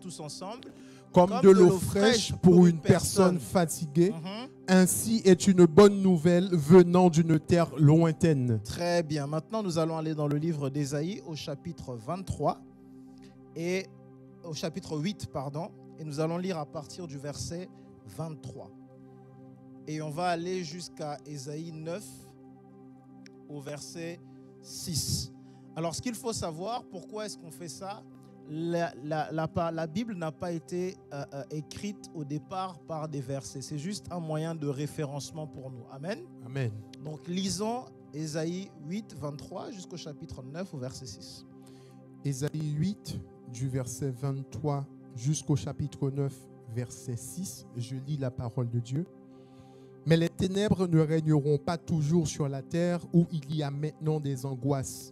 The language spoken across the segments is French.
tous ensemble. Comme de l'eau fraîche pour une personne fatiguée, ainsi est une bonne nouvelle venant d'une terre lointaine. Très bien. Maintenant, nous allons aller dans le livre d'Ésaïe au chapitre 23 et au chapitre 8, pardon, et nous allons lire à partir du verset 23. Et on va aller jusqu'à Ésaïe 9 au verset 6. Alors, ce qu'il faut savoir, pourquoi est-ce qu'on fait ça? La Bible n'a pas été écrite au départ par des versets. C'est juste un moyen de référencement pour nous. Amen. Amen. Donc, lisons Ésaïe 8, 23 jusqu'au chapitre 9 au verset 6. Ésaïe 8, du verset 23 jusqu'au chapitre 9, verset 6. Je lis la parole de Dieu. Mais les ténèbres ne régneront pas toujours sur la terre où il y a maintenant des angoisses.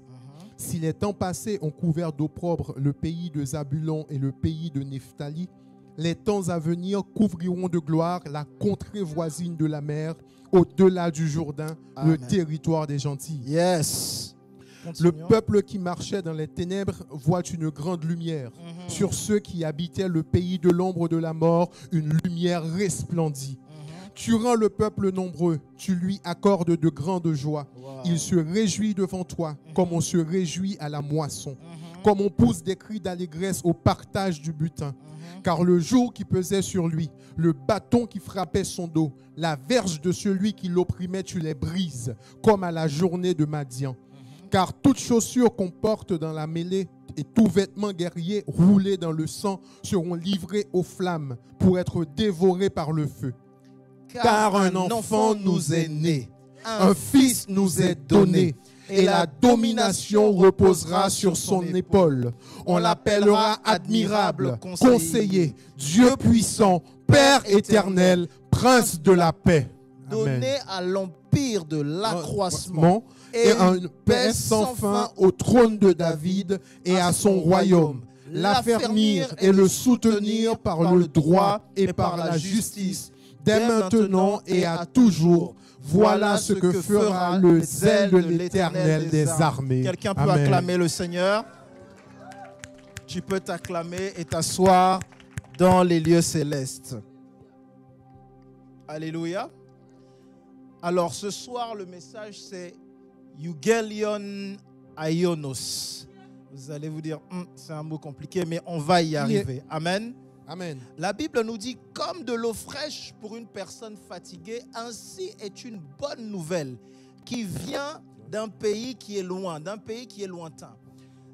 Si les temps passés ont couvert d'opprobre le pays de Zabulon et le pays de Nephtali, les temps à venir couvriront de gloire la contrée voisine de la mer, au-delà du Jourdain, Amen. le territoire des gentils. Yes. Le Continuons. peuple qui marchait dans les ténèbres voit une grande lumière. Sur ceux qui habitaient le pays de l'ombre de la mort, une lumière resplendit. Tu rends le peuple nombreux, tu lui accordes de grandes joies. Wow. Il se réjouit devant toi, comme on se réjouit à la moisson, comme on pousse des cris d'allégresse au partage du butin. Car le joug qui pesait sur lui, le bâton qui frappait son dos, la verge de celui qui l'opprimait, tu les brises, comme à la journée de Madian. Car toute chaussure qu'on porte dans la mêlée et tout vêtement guerrier roulé dans le sang seront livrés aux flammes pour être dévorés par le feu. Car un enfant nous est né, un fils nous est donné, et la domination reposera sur son épaule. On l'appellera admirable, conseiller, Dieu puissant, Père éternel, Prince de la paix. Donné à l'empire de l'accroissement et une paix sans fin au trône de David et à son royaume. L'affermir et le soutenir par le droit et par la justice, dès maintenant et à toujours. Voilà ce que fera le zèle de l'Éternel des armées. Quelqu'un peut Amen. acclamer le Seigneur? Tu peux t'acclamer et t'asseoir dans les lieux célestes. Alléluia. Alors ce soir, le message c'est Eugelion Aionos. Vous allez vous dire, c'est un mot compliqué, mais on va y arriver. Amen. Amen. La Bible nous dit, comme de l'eau fraîche pour une personne fatiguée, ainsi est une bonne nouvelle qui vient d'un pays qui est loin, d'un pays qui est lointain.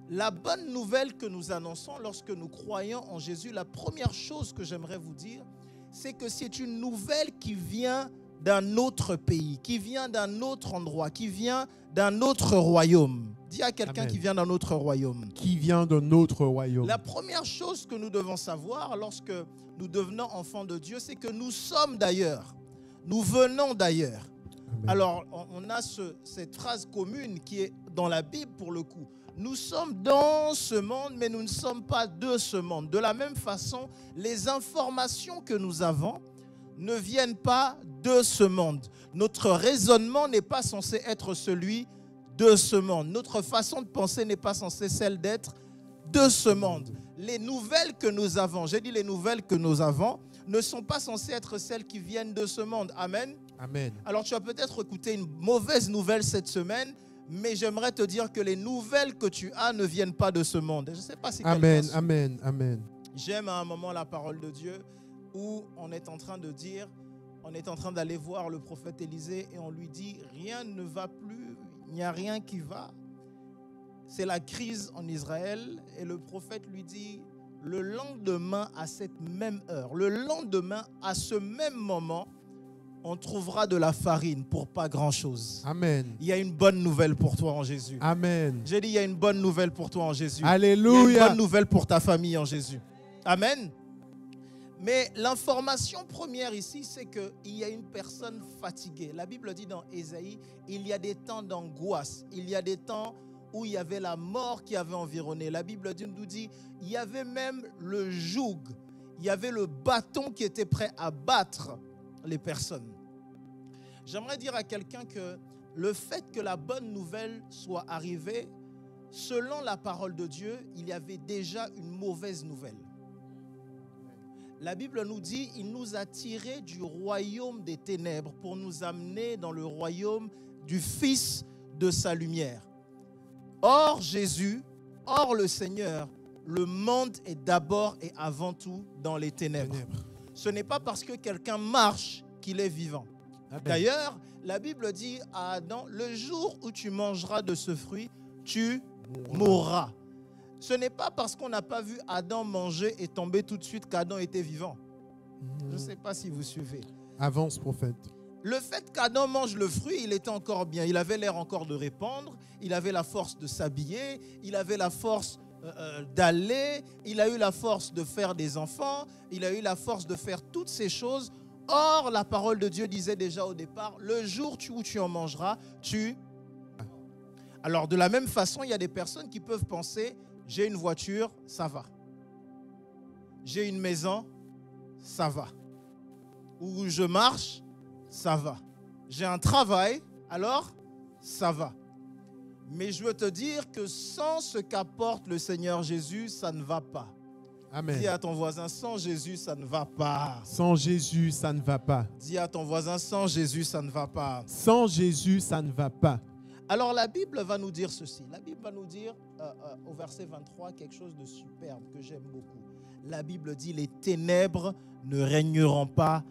La bonne nouvelle que nous annonçons lorsque nous croyons en Jésus, la première chose que j'aimerais vous dire, c'est que c'est une nouvelle qui vient d'un autre pays, qui vient d'un autre endroit, qui vient d'un autre royaume. Dis à quelqu'un qui vient d'un autre royaume. Qui vient d'un autre royaume. La première chose que nous devons savoir lorsque nous devenons enfants de Dieu, c'est que nous sommes d'ailleurs. Nous venons d'ailleurs. Amen. Alors, on a cette phrase commune qui est dans la Bible pour le coup. Nous sommes dans ce monde, mais nous ne sommes pas de ce monde. De la même façon, les informations que nous avons ne viennent pas de ce monde. Notre raisonnement n'est pas censé être celui de ce monde. Notre façon de penser n'est pas censée celle d'être de ce monde. Les nouvelles que nous avons, j'ai dit les nouvelles que nous avons, ne sont pas censées être celles qui viennent de ce monde. Amen. Amen. Alors tu as peut-être écouté une mauvaise nouvelle cette semaine, mais j'aimerais te dire que les nouvelles que tu as ne viennent pas de ce monde. Je ne sais pas si Amen, amen, amen. J'aime à un moment la parole de Dieu où on est en train de dire, on est en train d'aller voir le prophète Élisée et on lui dit, rien ne va plus, il n'y a rien qui va. C'est la crise en Israël et le prophète lui dit, le lendemain à cette même heure, le lendemain à ce même moment, on trouvera de la farine pour pas grand-chose. Amen. Il y a une bonne nouvelle pour toi en Jésus. Amen. J'ai dit, il y a une bonne nouvelle pour toi en Jésus. Alléluia. Il y a une bonne nouvelle pour ta famille en Jésus. Amen. Mais l'information première ici, c'est qu'il y a une personne fatiguée. La Bible dit dans Ésaïe, il y a des temps d'angoisse. Il y a des temps où il y avait la mort qui avait environné. La Bible nous dit, il y avait même le joug. Il y avait le bâton qui était prêt à battre les personnes. J'aimerais dire à quelqu'un que le fait que la bonne nouvelle soit arrivée, selon la parole de Dieu, il y avait déjà une mauvaise nouvelle. La Bible nous dit, il nous a tirés du royaume des ténèbres pour nous amener dans le royaume du Fils de sa lumière. Hors Jésus, hors le Seigneur, le monde est d'abord et avant tout dans les ténèbres. Ce n'est pas parce que quelqu'un marche qu'il est vivant. Amen. D'ailleurs, la Bible dit à Adam, le jour où tu mangeras de ce fruit, tu mourras. Ce n'est pas parce qu'on n'a pas vu Adam manger et tomber tout de suite qu'Adam était vivant. Je ne sais pas si vous suivez. Avance, prophète. Le fait qu'Adam mange le fruit, il était encore bien. Il avait l'air encore de répandre. Il avait la force de s'habiller. Il avait la force d'aller. Il a eu la force de faire des enfants. Il a eu la force de faire toutes ces choses. Or, la parole de Dieu disait déjà au départ, le jour où tu en mangeras, tu... Alors, de la même façon, il y a des personnes qui peuvent penser, j'ai une voiture, ça va. J'ai une maison, ça va. Ou je marche, ça va. J'ai un travail, alors ça va. Mais je veux te dire que sans ce qu'apporte le Seigneur Jésus, ça ne va pas. Amen. Dis à ton voisin, sans Jésus, ça ne va pas. Sans Jésus, ça ne va pas. Dis à ton voisin, sans Jésus, ça ne va pas. Sans Jésus, ça ne va pas. Alors la Bible va nous dire ceci. La Bible va nous dire au verset 23 quelque chose de superbe que j'aime beaucoup. La Bible dit, les ténèbres ne régneront pas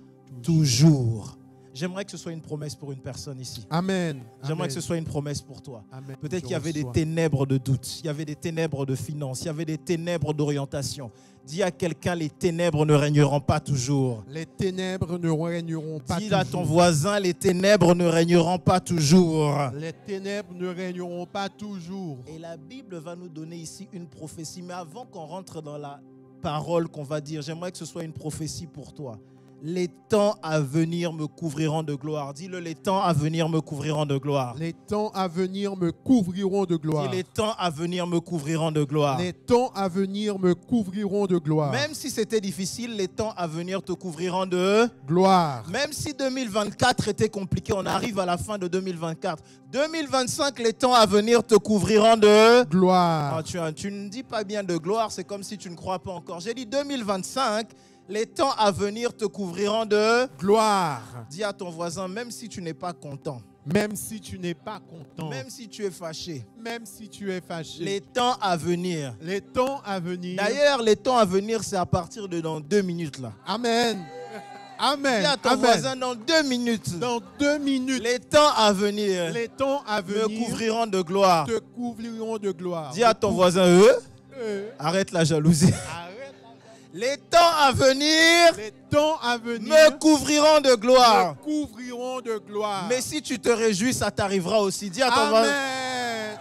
toujours. J'aimerais que ce soit une promesse pour une personne ici. Amen. J'aimerais que ce soit une promesse pour toi. Amen. Peut-être qu'il y avait des ténèbres de doute, il y avait des ténèbres de finances, il y avait des ténèbres d'orientation. Dis à quelqu'un, les ténèbres ne régneront pas toujours. Les ténèbres ne régneront pas toujours. Dis à ton voisin, les ténèbres ne régneront pas toujours. Les ténèbres ne régneront pas toujours. Et la Bible va nous donner ici une prophétie. Mais avant qu'on rentre dans la parole qu'on va dire, j'aimerais que ce soit une prophétie pour toi. Les temps à venir me couvriront de gloire. Dis-le, les temps à venir me couvriront de gloire. Les temps à venir me couvriront de gloire. Dis, les temps à venir me couvriront de gloire. Les temps à venir me couvriront de gloire. Même si c'était difficile, les temps à venir te couvriront de gloire. Même si 2024 était compliqué, on arrive à la fin de 2024. 2025, les temps à venir te couvriront de gloire. Ah, tu ne dis pas bien de gloire, c'est comme si tu ne crois pas encore. J'ai dit 2025. Les temps à venir te couvriront de gloire. Dis à ton voisin, même si tu n'es pas content. Même si tu n'es pas content. Même si tu es fâché. Même si tu es fâché. Les temps à venir. Les temps à venir. D'ailleurs, les temps à venir, c'est à partir de dans 2 minutes là. Amen. Amen. Dis à ton voisin, dans 2 minutes. Dans 2 minutes. Les temps à venir. Les temps à venir. Me couvriront de gloire. Te couvriront de gloire. Dis à ton voisin, arrête la jalousie. Les temps à venir, me couvriront de gloire. Me couvriront de gloire. Mais si tu te réjouis, ça t'arrivera aussi. Dis à ton voisin.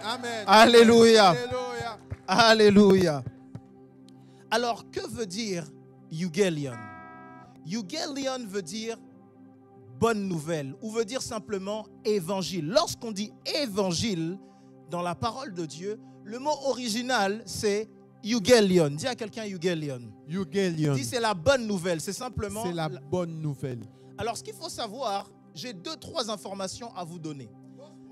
Amen. Alléluia. Alléluia. Alléluia. Alors, que veut dire Eugelion? Eugelion veut dire bonne nouvelle ou veut dire simplement évangile. Lorsqu'on dit évangile dans la parole de Dieu, le mot original, c'est Eugelion. Dis à quelqu'un Eugelion. Eugelion. Dis c'est la bonne nouvelle. C'est simplement... C'est la bonne nouvelle. Alors ce qu'il faut savoir, j'ai 2-3 informations à vous donner.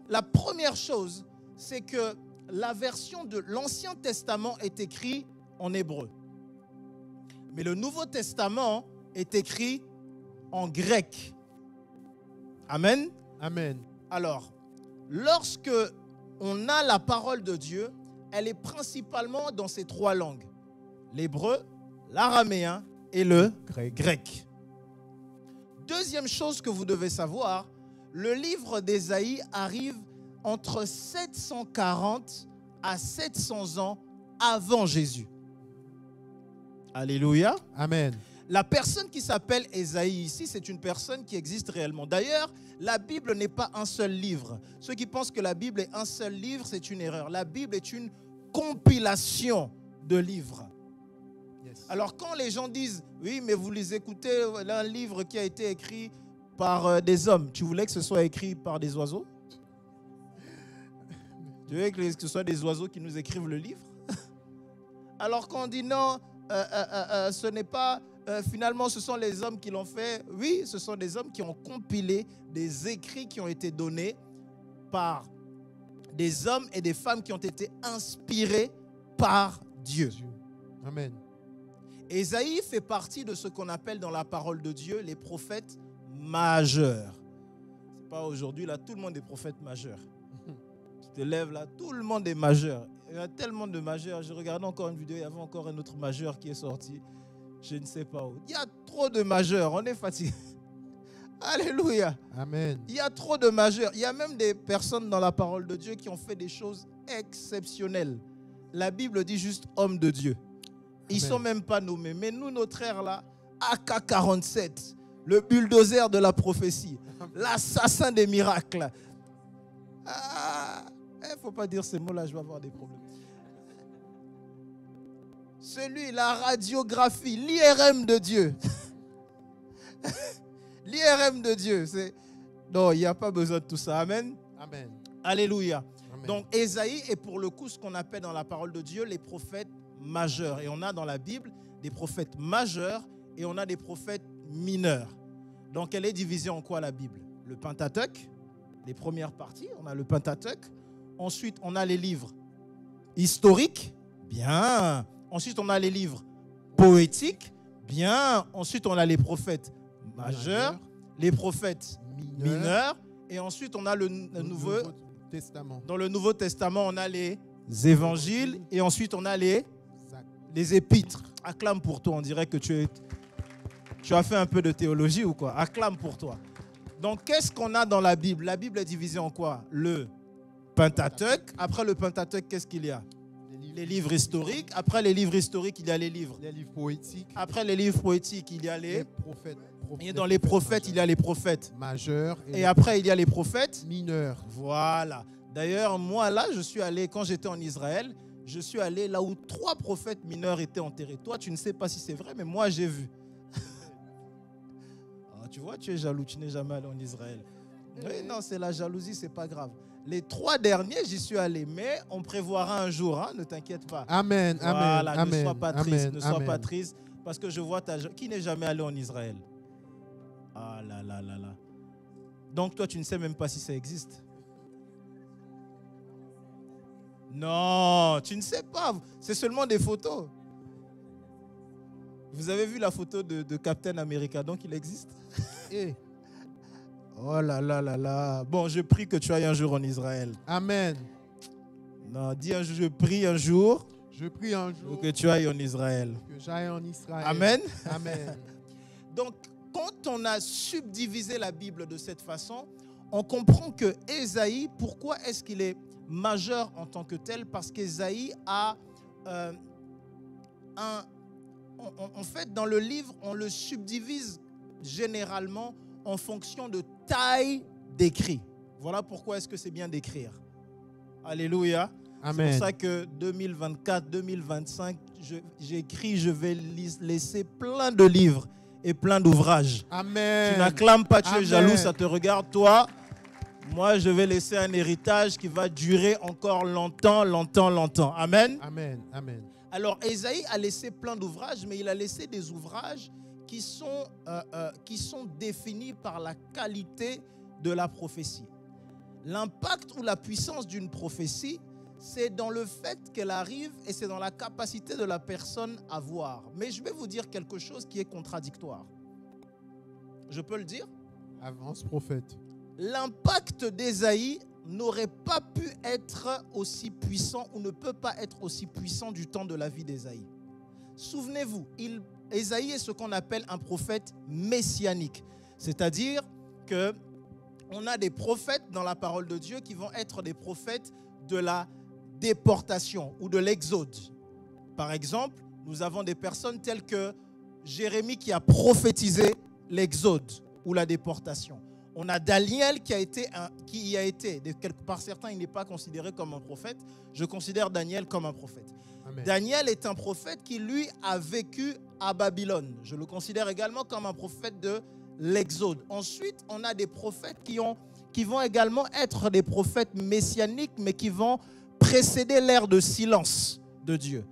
La première chose, c'est que la version de l'Ancien Testament est écrite en hébreu. Mais le Nouveau Testament est écrit en grec. Amen. Amen. Alors, lorsque on a la parole de Dieu, elle est principalement dans ces 3 langues. L'hébreu, l'araméen et le grec. Deuxième chose que vous devez savoir, le livre d'Ésaïe arrive entre 740 à 700 ans avant Jésus. Alléluia. Amen. La personne qui s'appelle Ésaïe ici, c'est une personne qui existe réellement. D'ailleurs, la Bible n'est pas un seul livre. Ceux qui pensent que la Bible est un seul livre, c'est une erreur. La Bible est une compilation de livres. Yes. Alors quand les gens disent, oui, mais vous les écoutez, un livre qui a été écrit par des hommes, tu voulais que ce soit écrit par des oiseaux? Tu veux que ce soit des oiseaux qui nous écrivent le livre? Alors qu'on dit non, ce n'est pas... finalement, ce sont les hommes qui l'ont fait. Oui, ce sont des hommes qui ont compilé des écrits qui ont été donnés par des hommes et des femmes qui ont été inspirés par Dieu. Amen. Ésaïe fait partie de ce qu'on appelle dans la parole de Dieu les prophètes majeurs. C'est pas aujourd'hui, là, tout le monde est prophète majeur. Tu te lèves là, tout le monde est majeur. Il y a tellement de majeurs. Je regardais encore une vidéo, il y avait encore un autre majeur qui est sorti. Je ne sais pas où. Il y a trop de majeurs, on est fatigué. Alléluia. Amen. Il y a trop de majeurs. Il y a même des personnes dans la parole de Dieu qui ont fait des choses exceptionnelles. La Bible dit juste homme de Dieu. Ils ne sont même pas nommés. Mais nous, notre ère là, AK-47, le bulldozer de la prophétie, l'assassin des miracles. Il ne faut pas dire ces mots-là, je vais avoir des problèmes. Celui, la radiographie, l'IRM de Dieu. L'IRM de Dieu. Non, il n'y a pas besoin de tout ça. Amen. Amen. Alléluia. Amen. Donc, Ésaïe est pour le coup ce qu'on appelle dans la parole de Dieu les prophètes majeurs. Et on a dans la Bible des prophètes majeurs et on a des prophètes mineurs. Donc, elle est divisée en quoi la Bible? Le Pentateuque, les premières parties, on a le Pentateuque. Ensuite, on a les livres historiques. Bien. Ensuite, on a les livres poétiques. Bien. Ensuite, on a les prophètes majeurs, les prophètes mineurs. Et ensuite, on a le Nouveau Testament. Dans le Nouveau Testament, on a les évangiles. Et ensuite, on a les épîtres. Acclame pour toi. On dirait que tu as fait un peu de théologie ou quoi? Acclame pour toi. Donc, qu'est-ce qu'on a dans la Bible? La Bible est divisée en quoi? Le Pentateuque. Après le Pentateuque, qu'est-ce qu'il y a? Les livres historiques. Après les livres historiques, il y a les livres poétiques. Après les livres poétiques, il y a les prophètes. Et dans les prophètes, il y a les prophètes majeurs. Et après, il y a les prophètes mineurs. Voilà. D'ailleurs, moi, là, je suis allé, quand j'étais en Israël, je suis allé là où 3 prophètes mineurs étaient enterrés. Toi, tu ne sais pas si c'est vrai, mais moi, j'ai vu. Tu vois, tu es jaloux, tu n'es jamais allé en Israël. Oui, non, c'est la jalousie, c'est pas grave. Les 3 derniers, j'y suis allé, mais on prévoira un jour, hein, ne t'inquiète pas. Amen, voilà, amen, ne sois pas triste, amen, ne sois amen. pas triste, parce que je vois qui n'est jamais allé en Israël. Ah là là là là. Donc toi, tu ne sais même pas si ça existe. Non, tu ne sais pas. C'est seulement des photos. Vous avez vu la photo de Captain America, donc il existe. Oh là là là là. Bon, je prie que tu ailles un jour en Israël. Amen. Non, dis un jour, je prie un jour. Je prie un jour pour que tu ailles en Israël. Que j'aille en Israël. Amen. Amen. Donc, quand on a subdivisé la Bible de cette façon, on comprend que Ésaïe, pourquoi est-ce qu'il est majeur en tant que tel? Parce qu'Ésaïe a en fait, dans le livre, on le subdivise généralement en fonction de taille d'écrit. Voilà pourquoi est-ce que c'est bien d'écrire. Alléluia. Amen. C'est pour ça que 2024, 2025, j'écris, je vais laisser plein de livres et plein d'ouvrages. Amen. Tu n'acclames pas, tu Amen. es jaloux, ça te regarde, toi. Moi, je vais laisser un héritage qui va durer encore longtemps, longtemps, longtemps. Amen. Amen. Amen. Alors, Ésaïe a laissé plein d'ouvrages, mais il a laissé des ouvrages qui sont définis par la qualité de la prophétie. L'impact ou la puissance d'une prophétie, c'est dans le fait qu'elle arrive et c'est dans la capacité de la personne à voir. Mais je vais vous dire quelque chose qui est contradictoire. Je peux le dire? Avance, prophète. L'impact d'Ésaïe n'aurait pas pu être aussi puissant ou ne peut pas être aussi puissant du temps de la vie d'Ésaïe. Souvenez-vous, Ésaïe est ce qu'on appelle un prophète messianique. C'est-à-dire qu'on a des prophètes dans la parole de Dieu qui vont être des prophètes de la déportation ou de l'exode. Par exemple, nous avons des personnes telles que Jérémie qui a prophétisé l'exode ou la déportation. On a Daniel qui y a été, par certains, il n'est pas considéré comme un prophète. Je considère Daniel comme un prophète. Amen. Daniel est un prophète qui, lui, a vécu à Babylone. Je le considère également comme un prophète de l'Exode. Ensuite, on a des prophètes qui vont également être des prophètes messianiques, mais qui vont précéder l'ère de silence de Dieu.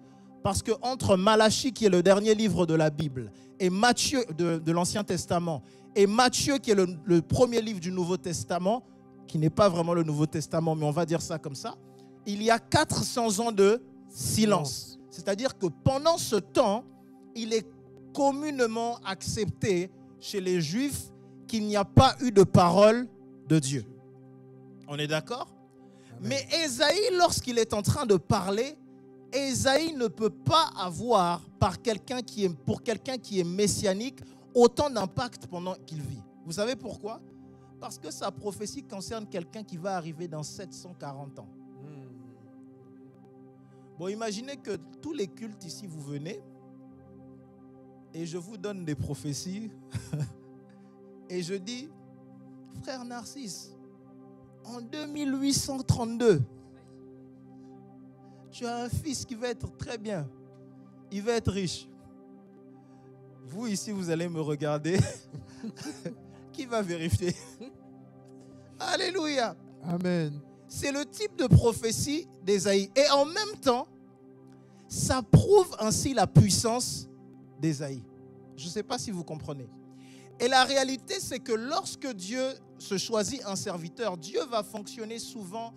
Parce qu'entre Malachie, qui est le dernier livre de la Bible, et Matthieu de l'Ancien Testament, et Matthieu, qui est le premier livre du Nouveau Testament, qui n'est pas vraiment le Nouveau Testament, mais on va dire ça comme ça, il y a 400 ans de silence. C'est-à-dire que pendant ce temps, il est communément accepté chez les Juifs qu'il n'y a pas eu de parole de Dieu. On est d'accord? Mais Ésaïe, lorsqu'il est en train de parler, Ésaïe ne peut pas avoir, pour quelqu'un qui est messianique, autant d'impact pendant qu'il vit. Vous savez pourquoi? Parce que sa prophétie concerne quelqu'un qui va arriver dans 740 ans. Bon, imaginez que tous les cultes ici, vous venez et je vous donne des prophéties et je dis, frère Narcisse, en 2832, tu as un fils qui va être très bien, il va être riche. Vous ici, vous allez me regarder. Qui va vérifier? Alléluia. Amen. C'est le type de prophétie d'Ésaïe. Et en même temps, ça prouve ainsi la puissance d'Ésaïe. Je ne sais pas si vous comprenez. Et la réalité, c'est que lorsque Dieu se choisit un serviteur, Dieu va fonctionner souvent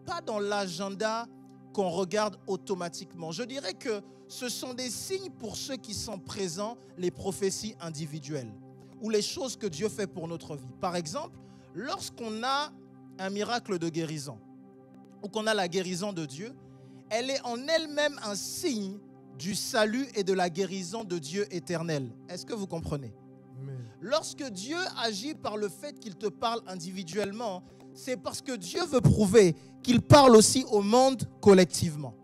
pas dans l'agenda qu'on regarde automatiquement. Je dirais que ce sont des signes pour ceux qui sont présents, les prophéties individuelles ou les choses que Dieu fait pour notre vie. Par exemple, lorsqu'on a un miracle de guérison ou qu'on a la guérison de Dieu, elle est en elle-même un signe du salut et de la guérison de Dieu éternel. Est-ce que vous comprenez? Amen. Lorsque Dieu agit par le fait qu'il te parle individuellement, c'est parce que Dieu veut prouver qu'il parle aussi au monde collectivement.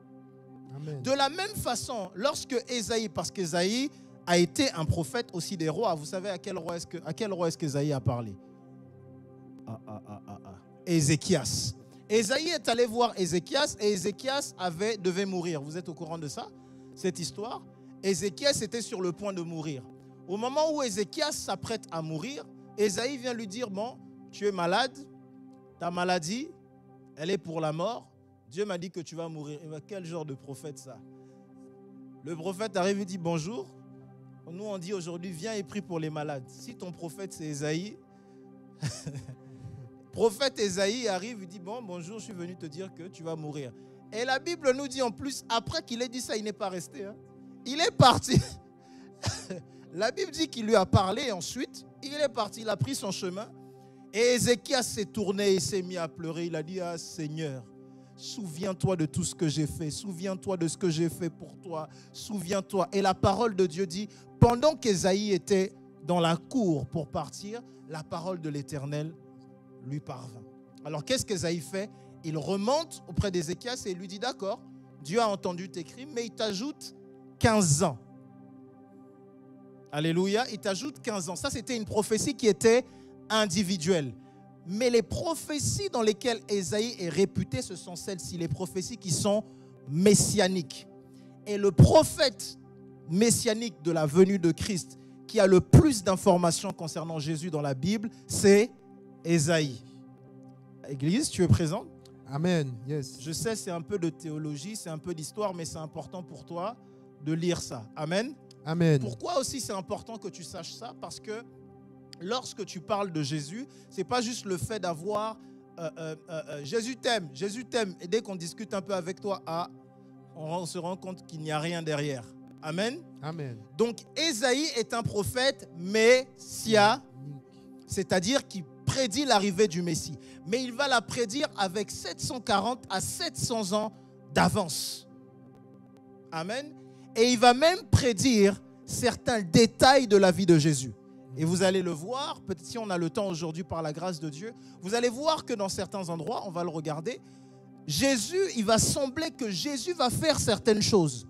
Amen. De la même façon, lorsque Ésaïe, parce qu'Ésaïe a été un prophète aussi des rois, vous savez à quel roi est-ce qu'Ésaïe a parlé? Ézéchias. Ésaïe est allé voir Ézéchias et Ézéchias devait mourir. Vous êtes au courant de ça, cette histoire? Ézéchias était sur le point de mourir. Au moment où Ézéchias s'apprête à mourir, Ésaïe vient lui dire, bon, tu es malade, ta maladie, elle est pour la mort. Dieu m'a dit que tu vas mourir. Et bien, quel genre de prophète ça? Le prophète arrive et dit, bonjour. Nous, on dit aujourd'hui, viens et prie pour les malades. Si ton prophète, c'est Ésaïe, prophète Ésaïe arrive et dit, bon, bonjour, je suis venu te dire que tu vas mourir. Et la Bible nous dit en plus, après qu'il ait dit ça, il n'est pas resté. Il est parti. La Bible dit qu'il lui a parlé ensuite. Il est parti, il a pris son chemin. Et Ézéchias s'est tourné et s'est mis à pleurer. Il a dit, ah Seigneur, souviens-toi de tout ce que j'ai fait. Souviens-toi de ce que j'ai fait pour toi. Souviens-toi. Et la parole de Dieu dit, pendant qu'Ésaïe était dans la cour pour partir, la parole de l'Éternel lui parvint. Alors qu'est-ce qu'Ésaïe fait? Il remonte auprès d'Ézéchias et il lui dit, d'accord, Dieu a entendu tes cris, mais il t'ajoute 15 ans. Alléluia, il t'ajoute 15 ans. Ça, c'était une prophétie qui était individuelle. Mais les prophéties dans lesquelles Ésaïe est réputé, ce sont celles-ci, les prophéties qui sont messianiques. Et le prophète messianique de la venue de Christ, qui a le plus d'informations concernant Jésus dans la Bible, c'est Ésaïe. Église, tu es présent? Amen. Yes. Je sais, c'est un peu de théologie, c'est un peu d'histoire, mais c'est important pour toi de lire ça. Amen. Amen. Pourquoi aussi c'est important que tu saches ça? Parce que lorsque tu parles de Jésus, ce n'est pas juste le fait d'avoir Jésus t'aime, Jésus t'aime. Et dès qu'on discute un peu avec toi, on se rend compte qu'il n'y a rien derrière. Amen. Amen. Donc Ésaïe est un prophète messianique, c'est-à-dire qui prédit l'arrivée du Messie. Mais il va la prédire avec 740 à 700 ans d'avance. Amen. Et il va même prédire certains détails de la vie de Jésus. Et vous allez le voir, peut-être si on a le temps aujourd'hui par la grâce de Dieu, vous allez voir que dans certains endroits, on va le regarder, Jésus, il va sembler que Jésus va faire certaines choses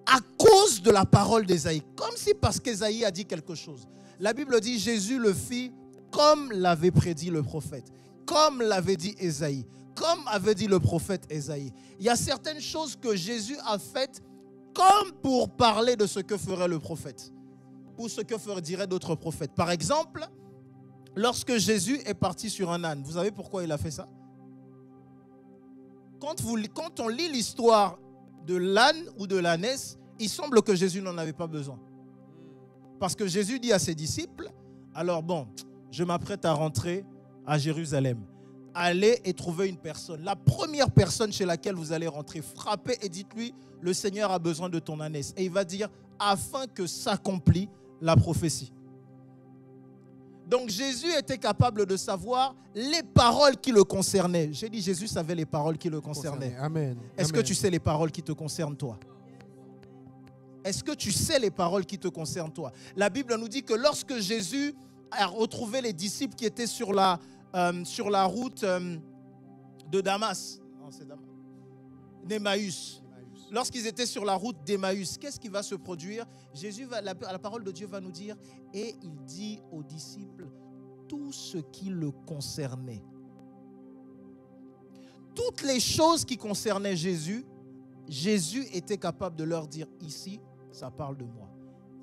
à cause de la parole d'Ésaïe. Comme si parce qu'Ésaïe a dit quelque chose. La Bible dit Jésus le fit comme l'avait prédit le prophète, comme l'avait dit Ésaïe, comme avait dit le prophète Ésaïe. Il y a certaines choses que Jésus a faites comme pour parler de ce que ferait le prophète ou ce que diraient d'autres prophètes. Par exemple, lorsque Jésus est parti sur un âne, vous savez pourquoi il a fait ça? Quand on lit l'histoire de l'âne ou de l'ânesse, il semble que Jésus n'en avait pas besoin. Parce que Jésus dit à ses disciples, alors bon, je m'apprête à rentrer à Jérusalem. Allez et trouvez une personne. La première personne chez laquelle vous allez rentrer, frappez et dites-lui, le Seigneur a besoin de ton ânesse. Et il va dire, afin que s'accomplisse la prophétie. Donc Jésus était capable de savoir les paroles qui le concernaient. J'ai dit Jésus savait les paroles qui le concernaient. Amen. Est-ce que tu sais les paroles qui te concernent toi? Est-ce que tu sais les paroles qui te concernent toi? La Bible nous dit que lorsque Jésus a retrouvé les disciples qui étaient sur la route de Damas, non, c'est Damas, d'Emmaüs. Lorsqu'ils étaient sur la route d'Emmaüs, qu'est-ce qui va se produire? La parole de Dieu va nous dire, et il dit aux disciples tout ce qui le concernait. Toutes les choses qui concernaient Jésus, Jésus était capable de leur dire, ici, ça parle de moi.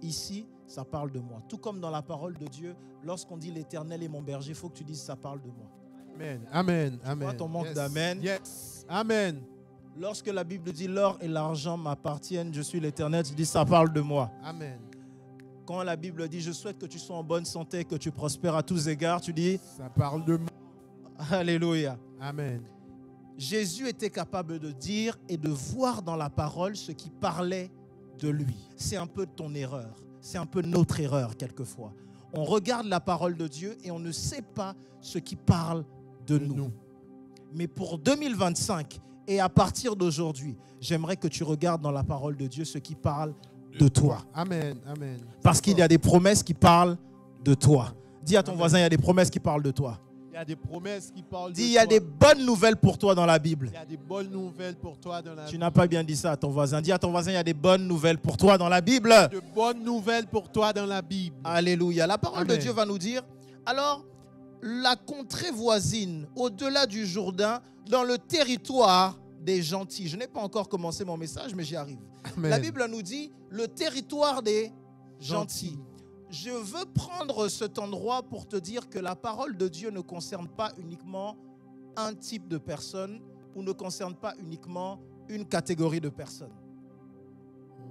Ici, ça parle de moi. Tout comme dans la parole de Dieu, lorsqu'on dit l'Éternel est mon berger, il faut que tu dises, ça parle de moi. Amen. Amen. Tu vois ton manque d'amen. Yes. Amen. Lorsque la Bible dit l'or et l'argent m'appartiennent, je suis l'Éternel, tu dis ça parle de moi. Amen. Quand la Bible dit je souhaite que tu sois en bonne santé, que tu prospères à tous égards, tu dis ça parle de moi. Alléluia. Amen. Jésus était capable de dire et de voir dans la parole ce qui parlait de lui. C'est un peu ton erreur. C'est un peu notre erreur quelquefois. On regarde la parole de Dieu et on ne sait pas ce qui parle de nous. Mais pour 2025, et à partir d'aujourd'hui, j'aimerais que tu regardes dans la parole de Dieu ce qui parle de toi. Amen. Amen. Parce qu'il y a des promesses qui parlent de toi. Dis à ton voisin, il y a des promesses qui parlent de toi. Il y a des promesses qui parlent de toi. Dis, il y a des bonnes nouvelles pour toi dans la Bible. Il y a des bonnes nouvelles pour toi dans la Bible. Tu n'as pas bien dit ça à ton voisin. Dis à ton voisin, il y a des bonnes nouvelles pour toi dans la Bible. De bonnes nouvelles pour toi dans la Bible. Alléluia. La parole Amen. de Dieu va nous dire, alors, la contrée voisine, au-delà du Jourdain, dans le territoire des gentils. Je n'ai pas encore commencé mon message, mais j'y arrive. Amen. La Bible nous dit, le territoire des gentils. Je veux prendre cet endroit pour te dire que la parole de Dieu ne concerne pas uniquement un type de personne ou ne concerne pas uniquement une catégorie de personnes.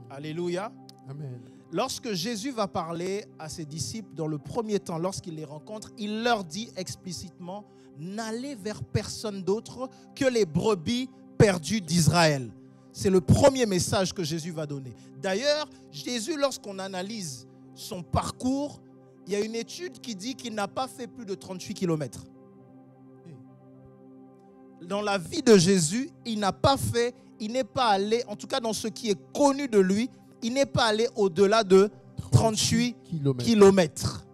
Alléluia. Amen. Lorsque Jésus va parler à ses disciples dans le premier temps, lorsqu'il les rencontre, il leur dit explicitement, n'allez vers personne d'autre que les brebis perdues d'Israël. C'est le premier message que Jésus va donner. D'ailleurs, Jésus, lorsqu'on analyse son parcours, il y a une étude qui dit qu'il n'a pas fait plus de 38 km. Dans la vie de Jésus, il n'est pas allé, en tout cas dans ce qui est connu de lui, il n'est pas allé au-delà de 38 km.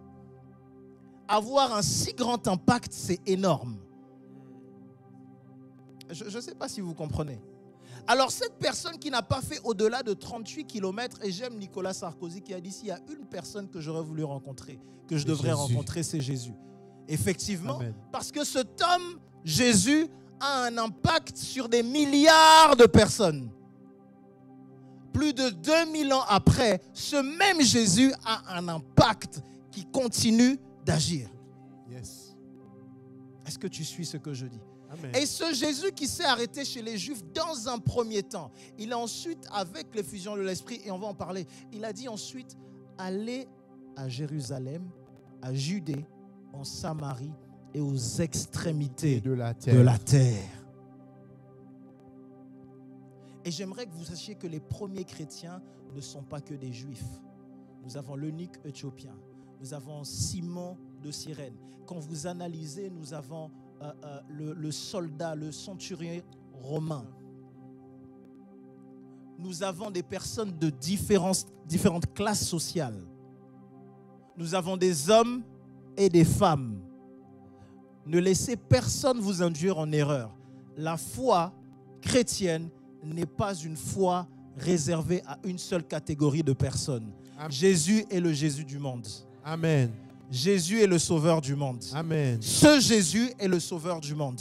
Avoir un si grand impact, c'est énorme. Je ne sais pas si vous comprenez. Alors cette personne qui n'a pas fait au-delà de 38 km, et j'aime Nicolas Sarkozy qui a dit, s'il y a une personne que j'aurais voulu rencontrer, que je devrais rencontrer, c'est Jésus. Effectivement, Amen. Parce que cet homme, Jésus, a un impact sur des milliards de personnes. Plus de 2000 ans après, ce même Jésus a un impact qui continue d'agir. Yes. Est-ce que tu suis ce que je dis? Amen. Et ce Jésus qui s'est arrêté chez les Juifs dans un premier temps, il a ensuite, avec l'effusion de l'Esprit, et on va en parler, il a dit ensuite, allez à Jérusalem, à Judée, en Samarie et aux extrémités de la terre. Et j'aimerais que vous sachiez que les premiers chrétiens ne sont pas que des Juifs. Nous avons l'eunuque éthiopien, nous avons Simon de Cyrène. Quand vous analysez, nous avons le soldat, le centurion romain. Nous avons des personnes de différentes classes sociales. Nous avons des hommes et des femmes. Ne laissez personne vous induire en erreur. La foi chrétienne n'est pas une foi réservée à une seule catégorie de personnes. Amen. Jésus est le Jésus du monde. Amen. Jésus est le sauveur du monde. Amen. Ce Jésus est le sauveur du monde.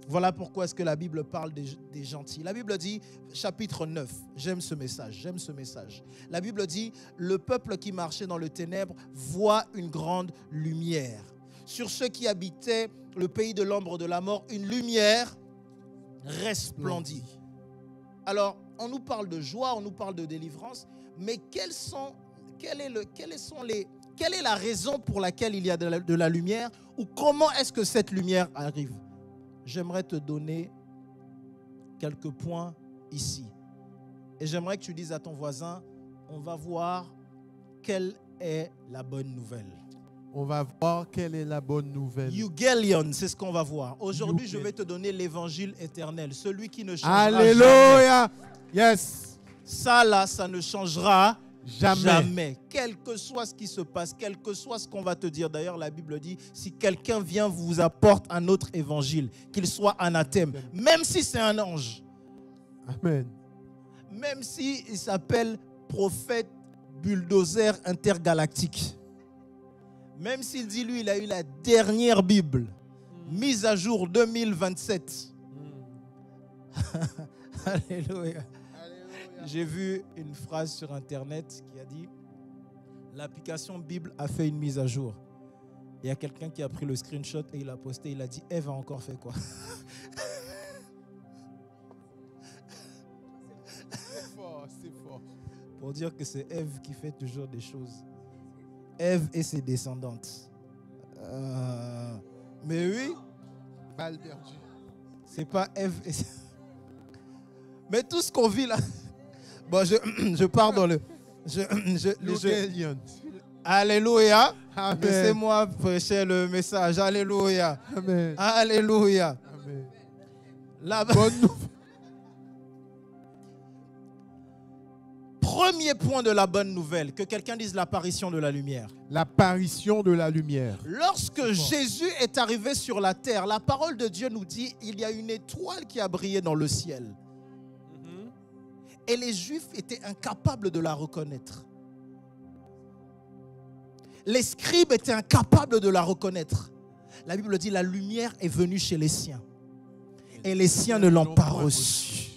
Voilà pourquoi est-ce que la Bible parle des gentils. La Bible dit, chapitre 9, j'aime ce message. La Bible dit, le peuple qui marchait dans le ténèbre voit une grande lumière. Sur ceux qui habitaient le pays de l'ombre de la mort, une lumière resplendit. Alors, on nous parle de joie, on nous parle de délivrance, mais quelle est la raison pour laquelle il y a de la lumière ou comment est-ce que cette lumière arrive? J'aimerais te donner quelques points ici. Et j'aimerais que tu dises à ton voisin, on va voir quelle est la bonne nouvelle. On va voir quelle est la bonne nouvelle. Eugelion, c'est ce qu'on va voir. Aujourd'hui, je vais te donner l'évangile éternel, celui qui ne changera jamais. Alléluia. Yes. Ça là, ça ne changera Jamais. jamais. Quel que soit ce qui se passe, quel que soit ce qu'on va te dire. D'ailleurs, la Bible dit, si quelqu'un vient vous apporte un autre évangile, qu'il soit anathème, même si c'est un ange, Amen. même s'il s'appelle prophète bulldozer intergalactique, même s'il dit, lui, il a eu la dernière Bible, mise à jour 2027. Alléluia. J'ai vu une phrase sur Internet qui a dit « L'application Bible a fait une mise à jour ». Il y a quelqu'un qui a pris le screenshot et il a posté, il a dit « Ève a encore fait quoi ?» C'est fort, c'est fort. Pour dire que c'est Ève qui fait toujours des choses. Ève et ses descendantes. Mais oui, Balle perdue. c'est pas Ève et ses... Mais tout ce qu'on vit là... Bon, je pars dans le... Eugelion. Alléluia. Amen. Laissez-moi prêcher le message. Alléluia. Amen. Alléluia. Amen. La... Bonne nouvelle. Premier point de la bonne nouvelle, que quelqu'un dise l'apparition de la lumière. L'apparition de la lumière. Lorsque Jésus est arrivé sur la terre, la parole de Dieu nous dit il y a une étoile qui a brillé dans le ciel. Et les Juifs étaient incapables de la reconnaître. Les scribes étaient incapables de la reconnaître. La Bible dit la lumière est venue chez les siens. Et les siens ne l'ont pas reçue.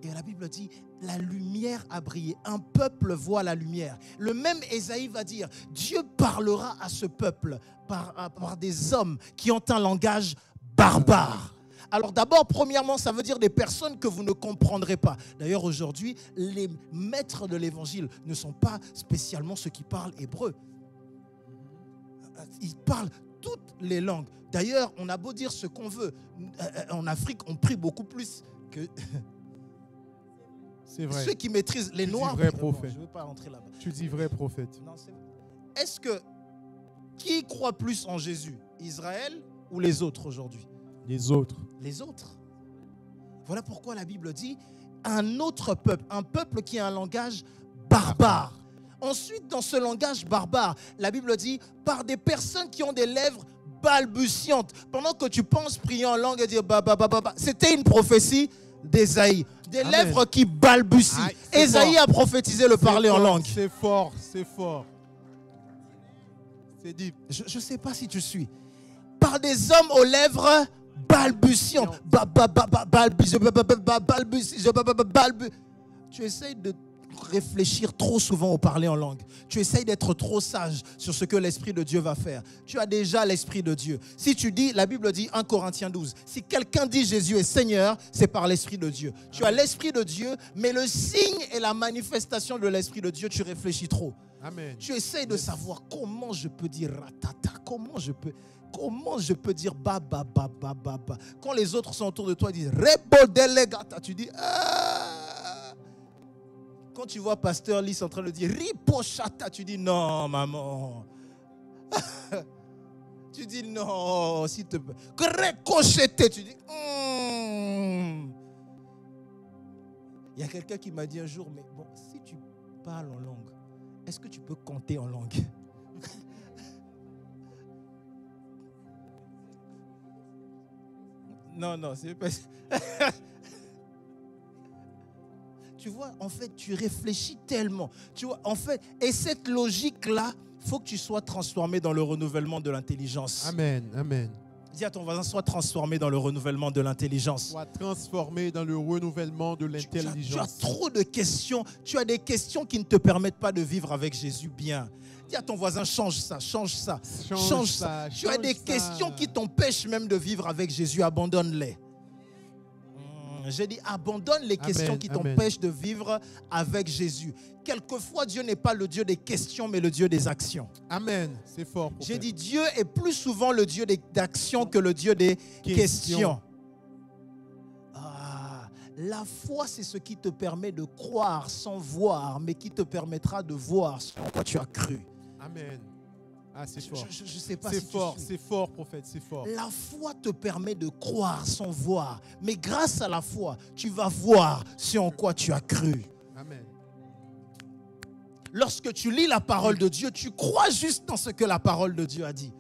Et la Bible dit la lumière a brillé. Un peuple voit la lumière. Le même Ésaïe va dire Dieu parlera à ce peuple par des hommes qui ont un langage barbare. Alors d'abord, premièrement, ça veut dire des personnes que vous ne comprendrez pas. D'ailleurs, aujourd'hui, les maîtres de l'évangile ne sont pas spécialement ceux qui parlent hébreu. Ils parlent toutes les langues. D'ailleurs, on a beau dire ce qu'on veut. En Afrique, on prie beaucoup plus que C'est vrai. ceux qui maîtrisent les Tu dis noirs. vrai Bon, prophète. je ne veux pas rentrer là-bas. Tu dis vrai prophète. Non, est-ce que qui croit plus en Jésus, Israël ou les autres aujourd'hui? Les autres. Les autres. Voilà pourquoi la Bible dit un autre peuple, un peuple qui a un langage barbare. Ensuite, dans ce langage barbare, la Bible dit par des personnes qui ont des lèvres balbutiantes. Pendant que tu penses prier en langue et dire ba, ba, ba, ba, ba, c'était une prophétie d'Ésaïe. Des Amen. lèvres qui balbutient. Aïe, c'est Ésaïe fort. a prophétisé le parler en langue. C'est fort, c'est fort. C'est dit. Je ne sais pas si tu suis. Par des hommes aux lèvres balbutiantes. Tu essayes de réfléchir trop souvent au parler en langue. Tu essayes d'être trop sage sur ce que l'Esprit de Dieu va faire. Tu as déjà l'Esprit de Dieu. Si tu dis, la Bible dit 1 Corinthiens 12, si quelqu'un dit Jésus est Seigneur, c'est par l'Esprit de Dieu. Tu as l'Esprit de Dieu, mais le signe et la manifestation de l'Esprit de Dieu, tu réfléchis trop. Amen. Tu essayes de savoir comment je peux dire ratata, comment je peux dire ba ba ba ba ba ba. Quand les autres sont autour de toi, ils disent rebo delegata, tu dis ah. Quand tu vois Pasteur Lys en train de dire ripochata, tu dis non maman. Tu dis non s'il te plaît. Récochete, tu dis Il y a quelqu'un qui m'a dit un jour, mais bon, si tu parles en langue, est-ce que tu peux compter en langue? Non, c'est pas... Tu vois, en fait, tu réfléchis tellement. Tu vois, en fait, et cette logique-là, il faut que tu sois transformé dans le renouvellement de l'intelligence. Amen. Amen. Dis à ton voisin, sois transformé dans le renouvellement de l'intelligence. Sois transformé dans le renouvellement de Tu as l'intelligence. trop de questions. Tu as des questions qui ne te permettent pas de vivre avec Jésus bien. Dis à ton voisin, change ça, change ça, change ça. Tu as des questions qui t'empêchent même de vivre avec Jésus, abandonne-les. J'ai dit, abandonne les questions qui t'empêchent de vivre avec Jésus. Quelquefois, Dieu n'est pas le Dieu des questions, mais le Dieu des actions. Amen. C'est fort. J'ai dit, Dieu est plus souvent le Dieu des actions que le Dieu des questions. La foi, c'est ce qui te permet de croire sans voir, mais qui te permettra de voir ce en quoi tu as cru. Amen. Ah, c'est fort. Je ne sais pas C'est si fort, tu suis. c'est fort, prophète, c'est fort. La foi te permet de croire sans voir, mais grâce à la foi, tu vas voir ce en quoi tu as cru. Amen. Lorsque tu lis la parole de Dieu, tu crois juste dans ce que la parole de Dieu a dit.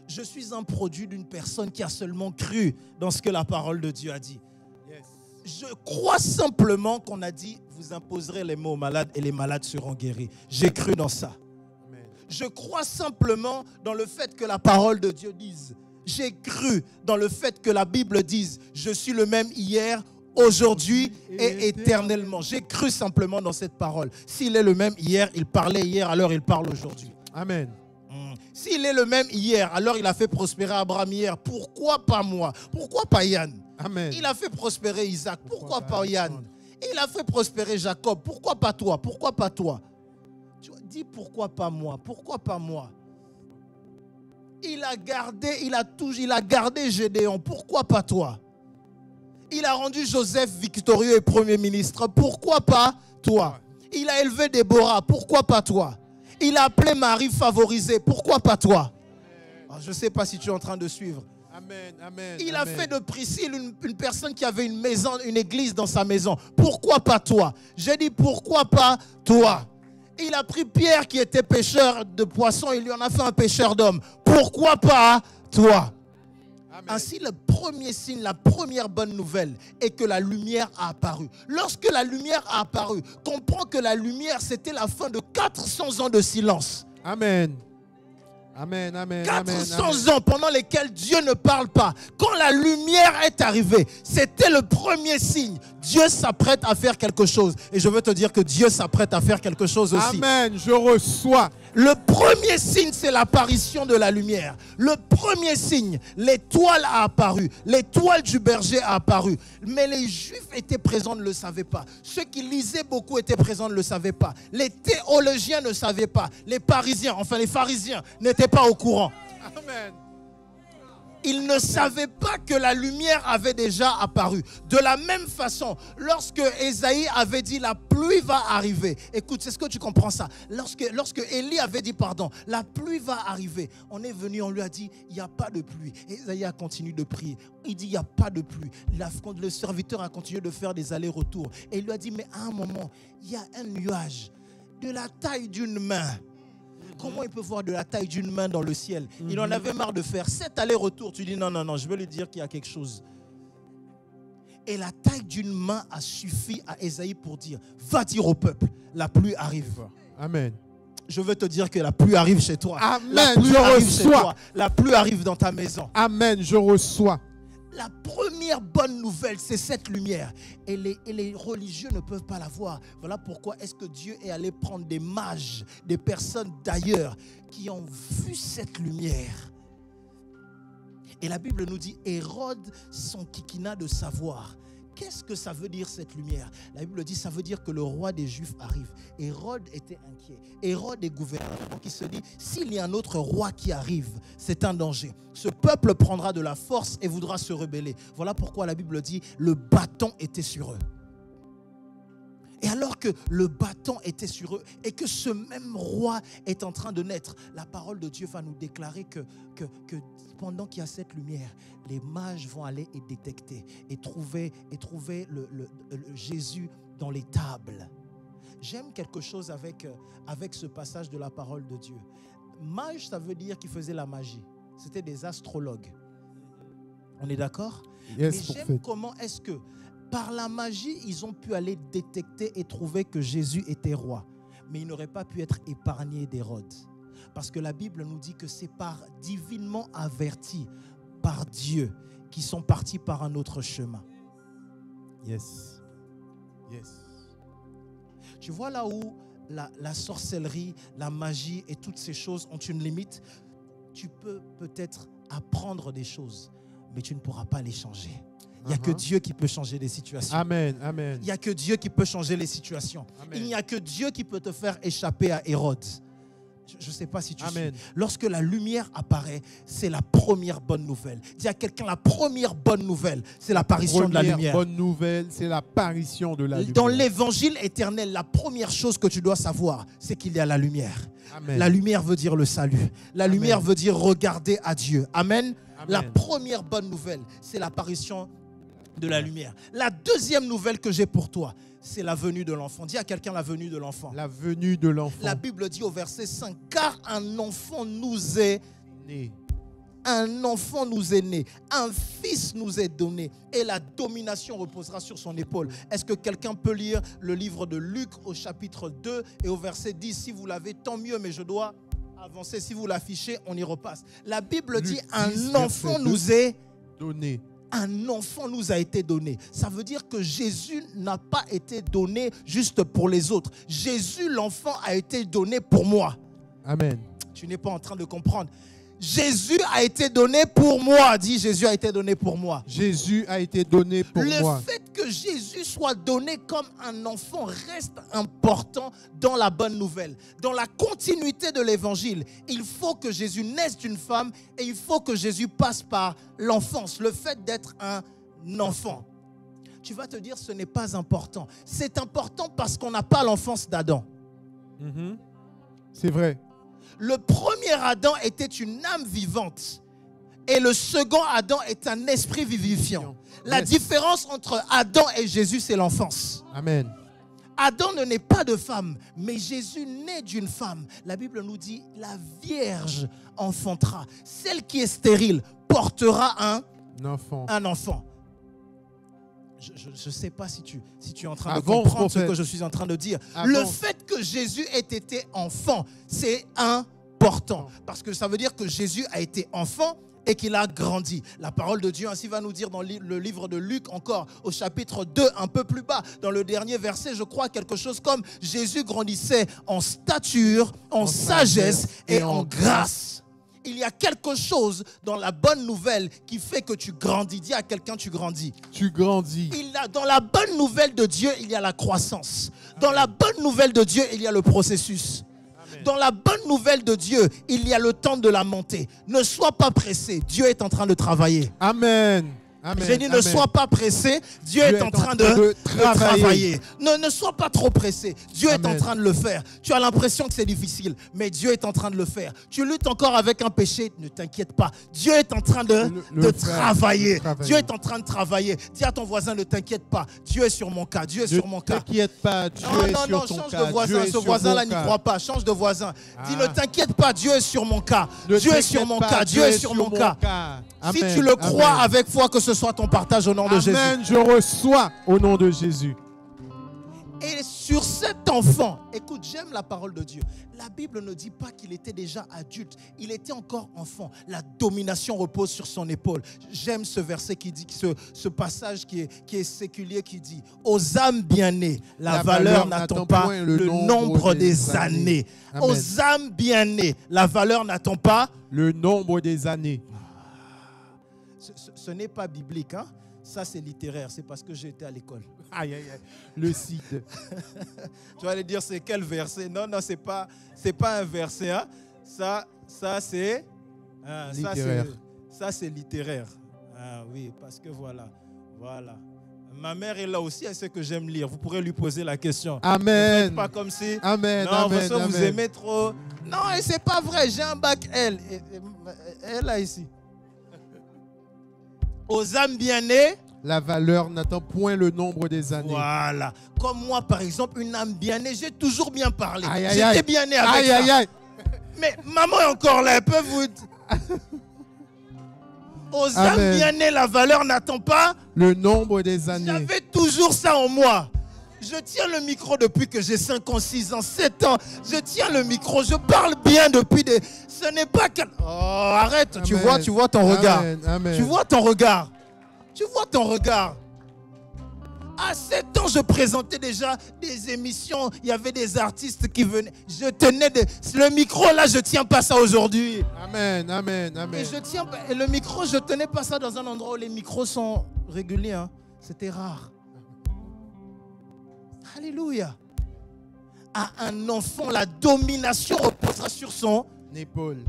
Je suis un produit d'une personne qui a seulement cru dans ce que la parole de Dieu a dit. Yes. Je crois simplement qu'on a dit, vous imposerez les maux aux malades et les malades seront guéris. J'ai cru dans ça. Amen. Je crois simplement dans le fait que la parole de Dieu dise. J'ai cru dans le fait que la Bible dise, je suis le même hier, aujourd'hui et éternellement. J'ai cru simplement dans cette parole. S'il est le même hier, il parlait hier, alors il parle aujourd'hui. Amen. S'il est le même hier, alors il a fait prospérer Abraham hier. Pourquoi pas moi? Pourquoi pas Yann? Amen. Il a fait prospérer Isaac. Pourquoi pas Yann? Alexandre? Il a fait prospérer Jacob. Pourquoi pas toi? Pourquoi pas toi? Tu vois, dis pourquoi pas moi? Pourquoi pas moi? Il a gardé Gédéon. Pourquoi pas toi? Il a rendu Joseph victorieux et premier ministre. Pourquoi pas toi? Il a élevé Déborah. Pourquoi pas toi? Il a appelé Marie favorisée. Pourquoi pas toi? Alors, je ne sais pas si tu es en train de suivre. Amen. Amen. Il a fait de Priscille une personne qui avait une maison, une église dans sa maison. Pourquoi pas toi? J'ai dit pourquoi pas toi? Il a pris Pierre qui était pêcheur de poissons, il lui en a fait un pêcheur d'hommes. Pourquoi pas toi? Amen. Ainsi, le premier signe, la première bonne nouvelle est que la lumière a apparu. Lorsque la lumière a apparu, comprends que la lumière, c'était la fin de 400 ans de silence. Amen. Amen. Amen. 400 ans pendant lesquels Dieu ne parle pas. Quand la lumière est arrivée, c'était le premier signe. Dieu s'apprête à faire quelque chose. Et je veux te dire que Dieu s'apprête à faire quelque chose aussi. Amen. Je reçois. Le premier signe, c'est l'apparition de la lumière. Le premier signe, l'étoile a apparu. L'étoile du berger a apparu. Mais les Juifs étaient présents, ne le savaient pas. Ceux qui lisaient beaucoup étaient présents, ne le savaient pas. Les théologiens ne savaient pas. Les pharisiens n'étaient pas au courant. Amen. Ils ne savaient pas que la lumière avait déjà apparu. De la même façon, lorsque Ésaïe avait dit la pluie va arriver. Écoute, c'est ce que tu comprends ça. Lorsque Élie avait dit pardon, la pluie va arriver. On est venu, on lui a dit, il n'y a pas de pluie. Ésaïe a continué de prier. Il dit, il n'y a pas de pluie. Le serviteur a continué de faire des allers-retours. Et il lui a dit, mais à un moment, il y a un nuage de la taille d'une main. Comment il peut voir de la taille d'une main dans le ciel? Il en avait marre de faire 7 allers-retours. Tu dis non, je veux lui dire qu'il y a quelque chose. Et la taille d'une main a suffi à Ésaïe pour dire, va dire au peuple, la pluie arrive. Amen. Je veux te dire que la pluie arrive chez toi. Amen. La pluie Je arrive chez reçois. toi. La pluie arrive dans ta maison. Amen. Je reçois. La première bonne nouvelle, c'est cette lumière. Et les religieux ne peuvent pas la voir. Voilà pourquoi est-ce que Dieu est allé prendre des mages, des personnes d'ailleurs qui ont vu cette lumière. Et la Bible nous dit, Hérode s'enquiquina de savoir. Qu'est-ce que ça veut dire cette lumière? La Bible dit, ça veut dire que le roi des Juifs arrive. Hérode était inquiet. Hérode est gouverneur. Donc il se dit, s'il y a un autre roi qui arrive, c'est un danger. Ce peuple prendra de la force et voudra se rebeller. Voilà pourquoi la Bible dit, le bâton était sur eux. Et alors que le bâton était sur eux et que ce même roi est en train de naître, la parole de Dieu va nous déclarer que pendant qu'il y a cette lumière, les mages vont aller et détecter et trouver le Jésus dans les tables. J'aime quelque chose avec ce passage de la parole de Dieu. Mage, ça veut dire qu'ils faisaient la magie. C'était des astrologues. On est d'accord? Yes, mais j'aime comment est-ce que par la magie, ils ont pu aller détecter et trouver que Jésus était roi. Mais ils n'auraient pas pu être épargnés d'Hérode. Parce que la Bible nous dit que c'est par divinement avertis par Dieu qui sont partis par un autre chemin. Yes. Yes. Tu vois là où la sorcellerie, la magie et toutes ces choses ont une limite. Tu peux peut-être apprendre des choses, mais tu ne pourras pas les changer. Il n'y a que Dieu qui peut changer les situations. Amen, amen. Il n'y a que Dieu qui peut changer les situations. Amen. Il n'y a que Dieu qui peut te faire échapper à Hérode. Je ne sais pas si tu Amen. suis. Lorsque la lumière apparaît, c'est la première bonne nouvelle. Dis à quelqu'un, la première bonne nouvelle, c'est l'apparition de la lumière. Bonne nouvelle, c'est l'apparition de la lumière. Dans l'évangile éternel, la première chose que tu dois savoir, c'est qu'il y a la lumière. Amen. La lumière veut dire le salut. La Amen. lumière veut dire regarder à Dieu. Amen. Amen. La première bonne nouvelle, c'est l'apparition de la lumière. La deuxième nouvelle que j'ai pour toi, c'est la venue de l'enfant. Dis à quelqu'un la venue de l'enfant. La venue de l'enfant. La Bible dit au verset 5, car un enfant nous est né. Un enfant nous est né, un fils nous est donné et la domination reposera sur son épaule. Est-ce que quelqu'un peut lire le livre de Luc au chapitre 2 et au verset 10? Si vous l'avez, tant mieux, mais je dois avancer. Si vous l'affichez, on y repasse. La Bible Luc dit 10, un enfant verset nous est donné. Un enfant nous a été donné. Ça veut dire que Jésus n'a pas été donné juste pour les autres. Jésus, l'enfant, a été donné pour moi. Amen. Tu n'es pas en train de comprendre. Jésus a été donné pour moi. Dis, Jésus a été donné pour moi. Jésus a été donné pour moi. Le fait que Jésus soit donné comme un enfant reste important dans la bonne nouvelle. Dans la continuité de l'évangile, il faut que Jésus naisse d'une femme et il faut que Jésus passe par l'enfance. Le fait d'être un enfant. Tu vas te dire, ce n'est pas important. C'est important parce qu'on n'a pas l'enfance d'Adam. C'est vrai. Le premier Adam était une âme vivante et le second Adam est un esprit vivifiant. La différence entre Adam et Jésus, c'est l'enfance. Amen. Adam ne naît pas de femme, mais Jésus naît d'une femme. La Bible nous dit, la Vierge enfantera. Celle qui est stérile portera un enfant. Je ne sais pas si tu es en train de comprendre ce que je suis en train de dire. Le fait que Jésus ait été enfant, c'est important. Parce que ça veut dire que Jésus a été enfant et qu'il a grandi. La parole de Dieu ainsi va nous dire dans le livre de Luc encore, au chapitre 2, un peu plus bas, dans le dernier verset, je crois quelque chose comme Jésus grandissait en stature, en sagesse et en grâce. Il y a quelque chose dans la bonne nouvelle qui fait que tu grandis. Dis à quelqu'un, tu grandis. Tu grandis. Dans la bonne nouvelle de Dieu, il y a la croissance. Dans la bonne nouvelle de Dieu, il y a le processus. Amen. Dans la bonne nouvelle de Dieu, il y a le temps de la montée. Ne sois pas pressé. Dieu est en train de travailler. Amen. Amen. J'ai dit, ne sois pas pressé. Dieu est en train de travailler. Ne sois pas trop pressé. Dieu est en train de le faire. Tu as l'impression que c'est difficile, mais Dieu est en train de le faire. Tu luttes encore avec un péché, ne t'inquiète pas. Dieu est en train de travailler. Dieu est en train de travailler. Dis à ton voisin, ne t'inquiète pas. Dieu est sur mon cas. Dieu est sur mon cas. Ne t'inquiète pas. Dieu est sur ton change cas. de voisin. Ce voisin-là n'y croit pas. Change de voisin. Dis, ne t'inquiète pas. Dieu est sur mon cas. Dieu est sur mon cas. Dieu est sur mon cas. Si tu le crois avec foi, que ce soit ton partage au nom de Jésus. Amen, je reçois au nom de Jésus. Et sur cet enfant, écoute, j'aime la parole de Dieu. La Bible ne dit pas qu'il était déjà adulte. Il était encore enfant. La domination repose sur son épaule. J'aime ce verset qui dit, ce passage qui est séculier, qui dit, aux âmes bien-nées, la valeur n'attend pas le nombre des années. Amen. Aux âmes bien-nées, la valeur n'attend pas le nombre des années. Ce n'est pas biblique, hein? Ça c'est littéraire, c'est parce que j'ai été à l'école. Aïe, aïe, aïe. Le site. Tu vas aller dire c'est quel verset? Non, c'est pas un verset, hein? Ça c'est littéraire. Ça c'est littéraire. Ah oui, parce que voilà. Ma mère est là aussi, elle sait que j'aime lire. Vous pourrez lui poser la question. Amen. Ne faites pas comme si. Amen. Non, Amen. parce que vous aimez trop. Non, et c'est pas vrai. J'ai un bac L. Elle là ici. Aux âmes bien-nées, la valeur n'attend point le nombre des années. Voilà. Comme moi, par exemple, une âme bien-née, j'ai toujours bien parlé. J'étais bien né avec ça. Aïe. Mais maman est encore là, elle peut vous... Aux âmes bien-nées, la valeur n'attend pas le nombre des années. J'avais toujours ça en moi. Je tiens le micro depuis que j'ai 5 ans, 6 ans, 7 ans. Je tiens le micro, je parle bien depuis des... Ce n'est pas que... Oh, arrête, Amen. tu vois ton regard. Amen. Tu vois ton regard. Tu vois ton regard. À 7 ans, je présentais déjà des émissions. Il y avait des artistes qui venaient. Je tenais le micro, là, je ne tiens pas ça aujourd'hui. Amen. Et le micro, je ne tenais pas ça dans un endroit où les micros sont réguliers. Hein. C'était rare. Alléluia. à un enfant, la domination reposera sur son épaule.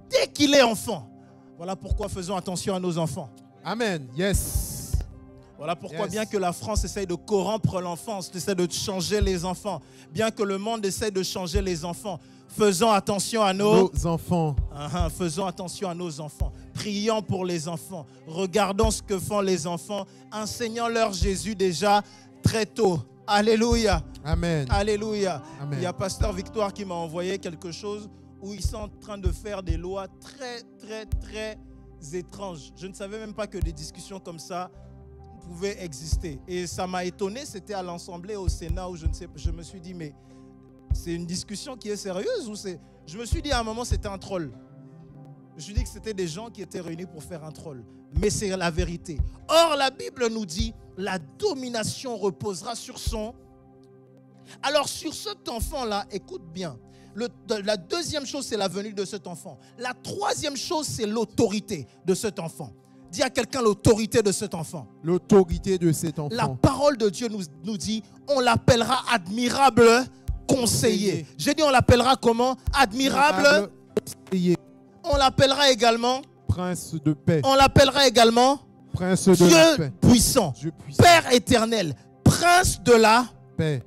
Dès qu'il est enfant. Voilà pourquoi faisons attention à nos enfants. Amen. Yes. Voilà pourquoi Yes. bien que la France essaye de corrompre l'enfance, essaie de changer les enfants, bien que le monde essaie de changer les enfants, faisons attention à nos enfants. Faisons attention à nos enfants. Prions pour les enfants. Regardons ce que font les enfants. Enseignons-leur Jésus déjà très tôt. Alléluia. Amen. Alléluia. Amen. Il y a Pasteur Victoire qui m'a envoyé quelque chose où ils sont en train de faire des lois très, très, très étranges. Je ne savais même pas que des discussions comme ça pouvaient exister. Et ça m'a étonné. C'était à l'Assemblée au Sénat où je me suis dit, mais c'est une discussion qui est sérieuse ou c'est... Je me suis dit à un moment, c'était un troll. Je me suis dit que c'était des gens qui étaient réunis pour faire un troll. Mais c'est la vérité. Or, la Bible nous dit, la domination reposera sur son... Alors, sur cet enfant-là, écoute bien. La deuxième chose, c'est la venue de cet enfant. La troisième chose, c'est l'autorité de cet enfant. Dis à quelqu'un l'autorité de cet enfant. L'autorité de cet enfant. La parole de Dieu nous dit, on l'appellera admirable conseiller. J'ai dit, on l'appellera comment? Admirable conseiller. On l'appellera également prince de paix. On l'appellera également prince de Dieu paix. Puissant, Dieu puissant, Père éternel, prince de la paix.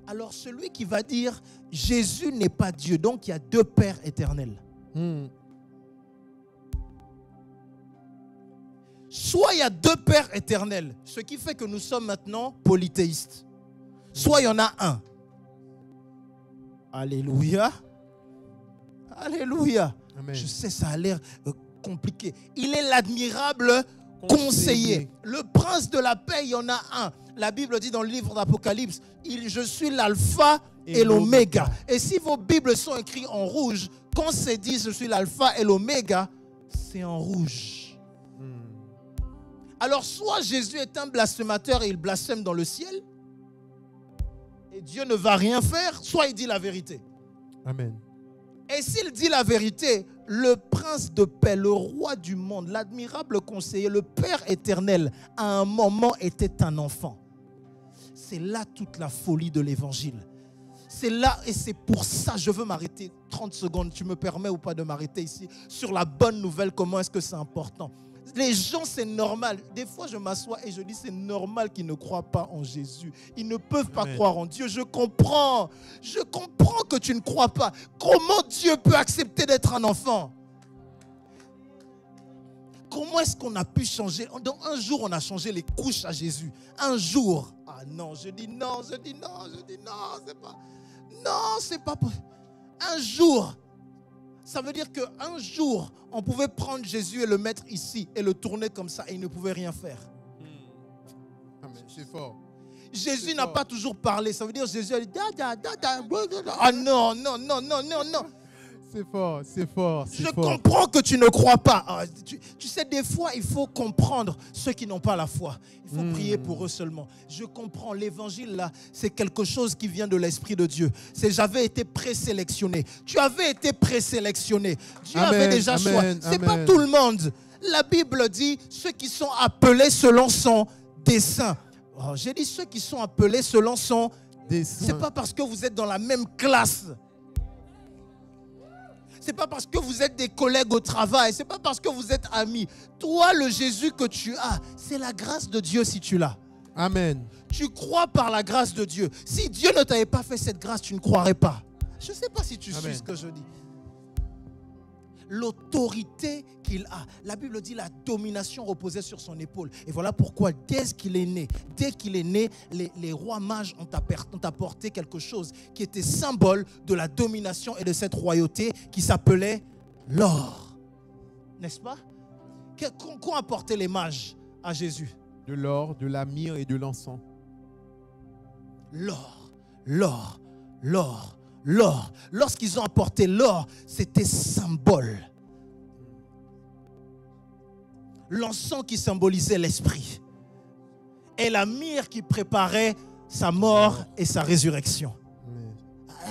Alors celui qui va dire Jésus n'est pas Dieu, donc il y a deux pères éternels. Soit il y a deux pères éternels, ce qui fait que nous sommes maintenant polythéistes. Soit il y en a un. Alléluia. Alléluia. Amen. Je sais, ça a l'air compliqué. Il est l'admirable conseiller. Le prince de la paix, il y en a un. La Bible dit dans le livre d'Apocalypse, je suis l'alpha et l'oméga. Et si vos Bibles sont écrites en rouge, quand c'est dit je suis l'alpha et l'oméga, c'est en rouge. Alors soit Jésus est un blasphémateur et il blasphème dans le ciel, et Dieu ne va rien faire, soit il dit la vérité. Amen. Et s'il dit la vérité, le prince de paix, le roi du monde, l'admirable conseiller, le Père éternel, à un moment était un enfant. C'est là toute la folie de l'évangile. C'est là, et c'est pour ça, je veux m'arrêter 30 secondes, tu me permets ou pas de m'arrêter ici, sur la bonne nouvelle, comment est-ce que c'est important. Les gens, c'est normal. Des fois, je m'assois et je dis, c'est normal qu'ils ne croient pas en Jésus. Ils ne peuvent pas croire en Dieu. Je comprends. Je comprends que tu ne crois pas. Comment Dieu peut accepter d'être un enfant? Comment est-ce qu'on a pu changer? Dans un jour, on a changé les couches à Jésus. Un jour. Ah non, je dis non, c'est pas... Non, c'est pas... Un jour. Ça veut dire qu'un jour, on pouvait prendre Jésus et le mettre ici et le tourner comme ça et il ne pouvait rien faire. C'est fort. Jésus n'a pas toujours parlé. Ça veut dire que Jésus a dit ah non. C'est fort, c'est fort. Je comprends que tu ne crois pas. Ah, tu sais, des fois, il faut comprendre ceux qui n'ont pas la foi. Il faut prier pour eux seulement. Je comprends, l'évangile là, c'est quelque chose qui vient de l'Esprit de Dieu. C'est j'avais été présélectionné. Tu avais été présélectionné. Dieu avait déjà choisi. Ce n'est pas tout le monde. La Bible dit ceux qui sont appelés selon son dessein. Oh, j'ai dit ceux qui sont appelés selon son dessein. Ce n'est pas parce que vous êtes dans la même classe. Ce n'est pas parce que vous êtes des collègues au travail. Ce n'est pas parce que vous êtes amis. Toi, le Jésus que tu as, c'est la grâce de Dieu si tu l'as. Amen. Tu crois par la grâce de Dieu. Si Dieu ne t'avait pas fait cette grâce, tu ne croirais pas. Je ne sais pas si tu suis ce que je dis. L'autorité qu'il a. La Bible dit la domination reposait sur son épaule. Et voilà pourquoi dès qu'il est né, les rois mages ont apporté quelque chose qui était symbole de la domination et de cette royauté qui s'appelait l'or. N'est-ce pas? Qu'ont apporté les mages à Jésus? De l'or, de la myrrhe et de l'encens. L'or. Lorsqu'ils ont apporté l'or, c'était symbole. L'encens qui symbolisait l'esprit. Et la myrrhe qui préparait sa mort et sa résurrection.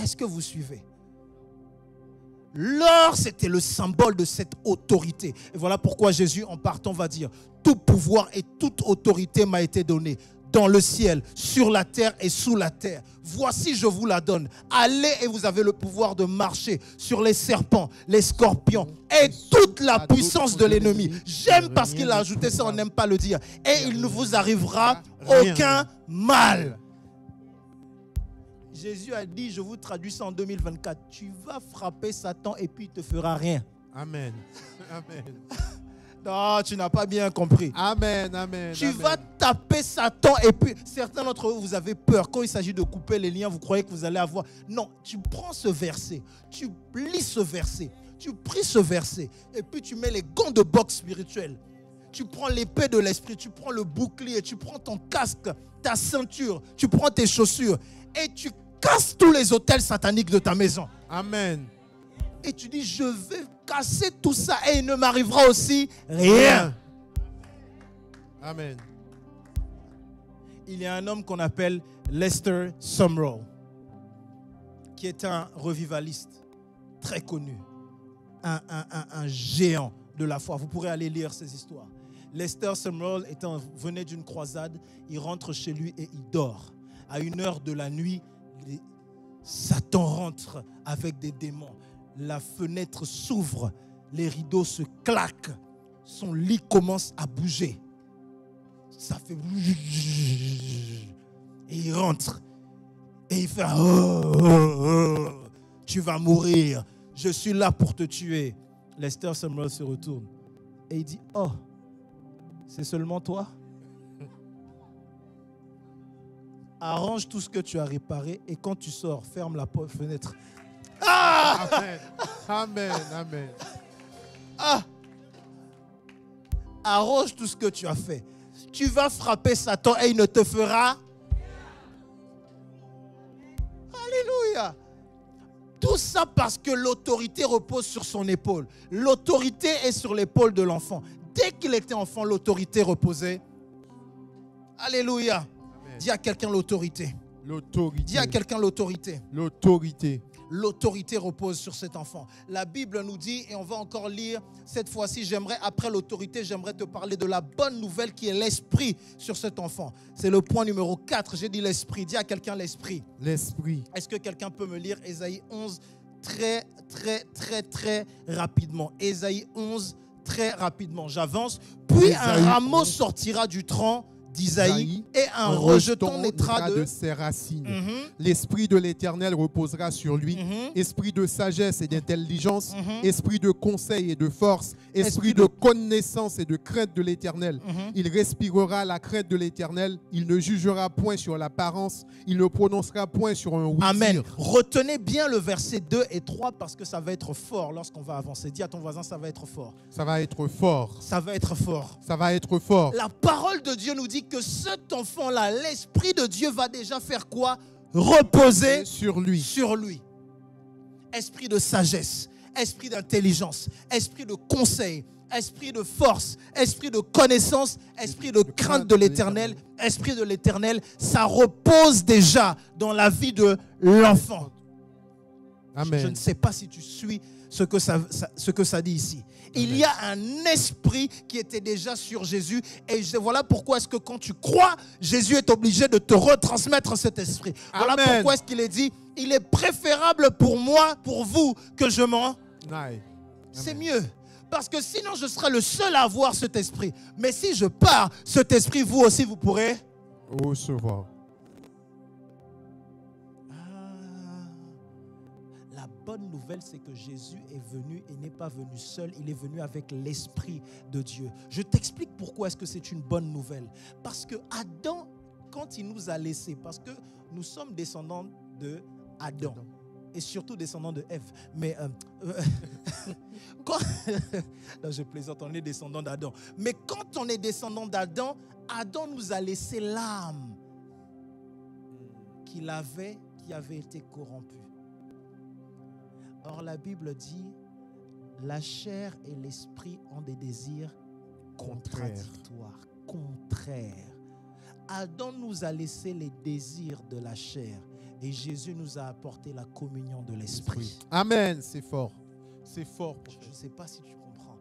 Est-ce que vous suivez? L'or, c'était le symbole de cette autorité. Et voilà pourquoi Jésus, en partant, va dire: tout pouvoir et toute autorité m'a été donnée dans le ciel, sur la terre et sous la terre. Voici, je vous la donne. Allez et vous avez le pouvoir de marcher sur les serpents, les scorpions et toute la puissance de l'ennemi. J'aime parce qu'il a ajouté ça, on n'aime pas le dire. Et il ne vous arrivera aucun mal. Jésus a dit, je vous traduis ça en 2024, tu vas frapper Satan et puis il ne te fera rien. Amen. Amen. Non, tu n'as pas bien compris. Amen, amen. Tu vas taper Satan et puis certains d'entre vous, vous avez peur. Quand il s'agit de couper les liens, vous croyez que vous allez avoir... Non, tu prends ce verset, tu lis ce verset, tu pries ce verset et puis tu mets les gants de boxe spirituelle. Tu prends l'épée de l'esprit, tu prends le bouclier, tu prends ton casque, ta ceinture, tu prends tes chaussures et tu casses tous les autels sataniques de ta maison. Amen. Et tu dis, je vais casser tout ça et il ne m'arrivera aussi rien. Amen. Il y a un homme qu'on appelle Lester Sumrall, qui est un revivaliste très connu, un géant de la foi. Vous pourrez aller lire ses histoires. Lester Sumrall venait d'une croisade, il rentre chez lui et il dort. À 1h de la nuit, Satan rentre avec des démons. La fenêtre s'ouvre, les rideaux se claquent, son lit commence à bouger. Ça fait... Et il rentre. Et il fait... Tu vas mourir. Je suis là pour te tuer. Lester Sumrall se retourne. Et il dit, oh, c'est seulement toi? Arrange tout ce que tu as réparé et quand tu sors, ferme la fenêtre. Ah! Amen. Amen. Amen. Ah! Arrange tout ce que tu as fait. Tu vas frapper Satan et il ne te fera. Alléluia. Tout ça parce que l'autorité repose sur son épaule. L'autorité est sur l'épaule de l'enfant. Dès qu'il était enfant, l'autorité reposait. Alléluia. Amen. Dis à quelqu'un l'autorité. L'autorité. Dis à quelqu'un l'autorité. L'autorité. L'autorité repose sur cet enfant. La Bible nous dit, et on va encore lire, cette fois-ci, après l'autorité, j'aimerais te parler de la bonne nouvelle qui est l'esprit sur cet enfant. C'est le point numéro 4. J'ai dit l'esprit. Dis à quelqu'un l'esprit. L'esprit. Est-ce que quelqu'un peut me lire Ésaïe 11 très rapidement? Ésaïe 11 très rapidement. J'avance. Puis Ésaïe, un rameau sortira du tronc d'Isaïe et un rejeton naîtra de ses racines. L'esprit de l'Éternel reposera sur lui. Esprit de sagesse et d'intelligence, esprit de conseil et de force, esprit de connaissance et de crainte de l'Éternel. Il respirera la crainte de l'Éternel. Il ne jugera point sur l'apparence. Il ne prononcera point sur un oui. Amen. Retenez bien le verset 2 et 3 parce que ça va être fort lorsqu'on va avancer. Dis à ton voisin, ça va être fort. Ça va être fort. Ça va être fort. Ça va être fort. La parole de Dieu nous dit que cet enfant-là, l'Esprit de Dieu va déjà faire quoi? Reposer sur lui. Sur lui. Esprit de sagesse, esprit d'intelligence, esprit de conseil, esprit de force, esprit de connaissance, esprit de crainte de l'Éternel, esprit de l'Éternel, ça repose déjà dans la vie de l'enfant. Amen. Je ne sais pas si tu suis ce que ça dit ici. Il y a un esprit qui était déjà sur Jésus et voilà pourquoi est-ce que quand tu crois, Jésus est obligé de te retransmettre cet esprit. Voilà Amen. pourquoi est-ce qu'il est dit, il est préférable pour moi, pour vous, que je m'en... C'est mieux. Parce que sinon, je serai le seul à avoir cet esprit. Mais si je pars, cet esprit, vous aussi, vous pourrez recevoir. La bonne nouvelle, c'est que Jésus est venu et n'est pas venu seul. Il est venu avec l'Esprit de Dieu. Je t'explique pourquoi est-ce que c'est une bonne nouvelle. Parce que Adam, quand il nous a laissés, parce que nous sommes descendants de Adam. Et surtout descendants de Ève. Mais non, je plaisante, on est descendants d'Adam. Mais quand on est descendants d'Adam, Adam nous a laissé l'âme qu'il avait, qui avait été corrompue. Or, la Bible dit, la chair et l'esprit ont des désirs contradictoires, contraires. Adam nous a laissé les désirs de la chair et Jésus nous a apporté la communion de l'esprit. Amen, c'est fort. C'est fort. Je ne sais pas si tu comprends.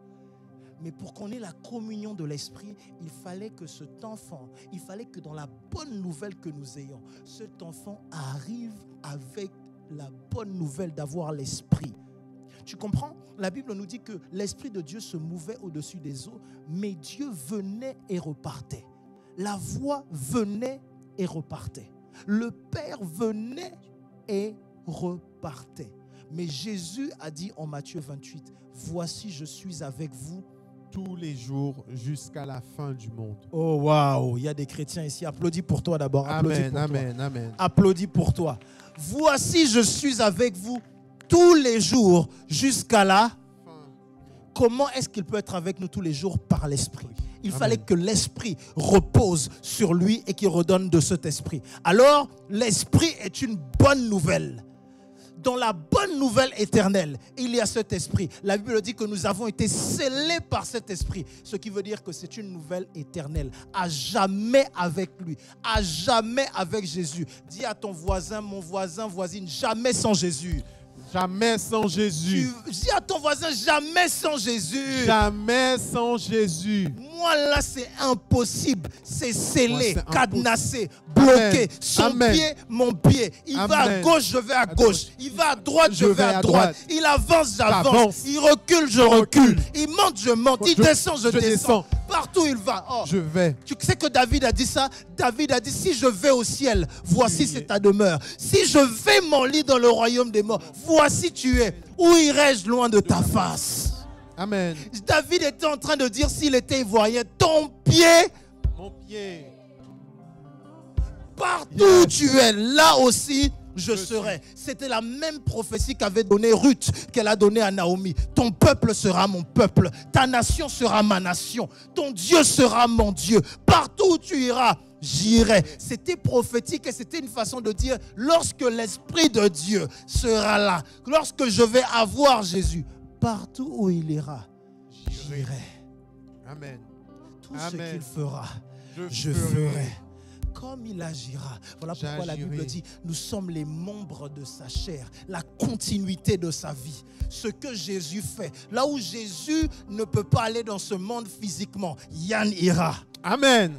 Mais pour qu'on ait la communion de l'Esprit, il fallait que cet enfant, il fallait que dans la bonne nouvelle que nous ayons, cet enfant arrive avec la bonne nouvelle d'avoir l'Esprit. Tu comprends? La Bible nous dit que l'Esprit de Dieu se mouvait au-dessus des eaux, mais Dieu venait et repartait. La voix venait et repartait. Le Père venait et repartait. Mais Jésus a dit en Matthieu 28, « Voici, je suis avec vous tous les jours jusqu'à la fin du monde. » Oh waouh, il y a des chrétiens ici. Applaudis pour toi d'abord. Amen, amen, toi. amen. Applaudis pour toi. Voici, je suis avec vous tous les jours jusqu'à la fin. Comment est-ce qu'il peut être avec nous tous les jours? Par l'Esprit. Il fallait que l'Esprit repose sur lui et qu'il redonne de cet Esprit. Alors, l'Esprit est une bonne nouvelle. Dans la bonne nouvelle éternelle, il y a cet esprit. La Bible dit que nous avons été scellés par cet esprit. Ce qui veut dire que c'est une nouvelle éternelle. À jamais avec lui. À jamais avec Jésus. Dis à ton voisin, mon voisin, voisine, jamais sans Jésus. Jamais sans Jésus. Dis à ton voisin, jamais sans Jésus. Jamais sans Jésus. Moi là, c'est impossible. C'est scellé, Moi, cadenassé, bloqué. Son pied, mon pied. Il va à gauche, je vais à gauche. Il va à droite, je vais à droite. Il avance, j'avance. Il recule, je recule. Il monte, je monte. Il descend, je descends. Partout il va. Oh. Je vais. Tu sais que David a dit ça? David a dit, si je vais au ciel, voici c'est ta demeure. Si je vais mon lit dans le royaume des morts, voici tu es. Où irai-je loin de ta face? Amen. David était en train de dire, s'il était ivoirien, ton pied, mon pied, partout où tu es, là aussi je serai. C'était la même prophétie qu'avait donnée Ruth, qu'elle a donnée à Naomi. Ton peuple sera mon peuple, ta nation sera ma nation, ton Dieu sera mon Dieu. Partout où tu iras, j'irai. C'était prophétique et c'était une façon de dire, lorsque l'Esprit de Dieu sera là, lorsque je vais avoir Jésus, partout où il ira, j'irai. Amen. Tout ce qu'il fera, je ferai. Comme il agira. Voilà pourquoi la Bible dit, nous sommes les membres de sa chair, la continuité de sa vie. Ce que Jésus fait, là où Jésus ne peut pas aller dans ce monde physiquement, Yann ira. Amen.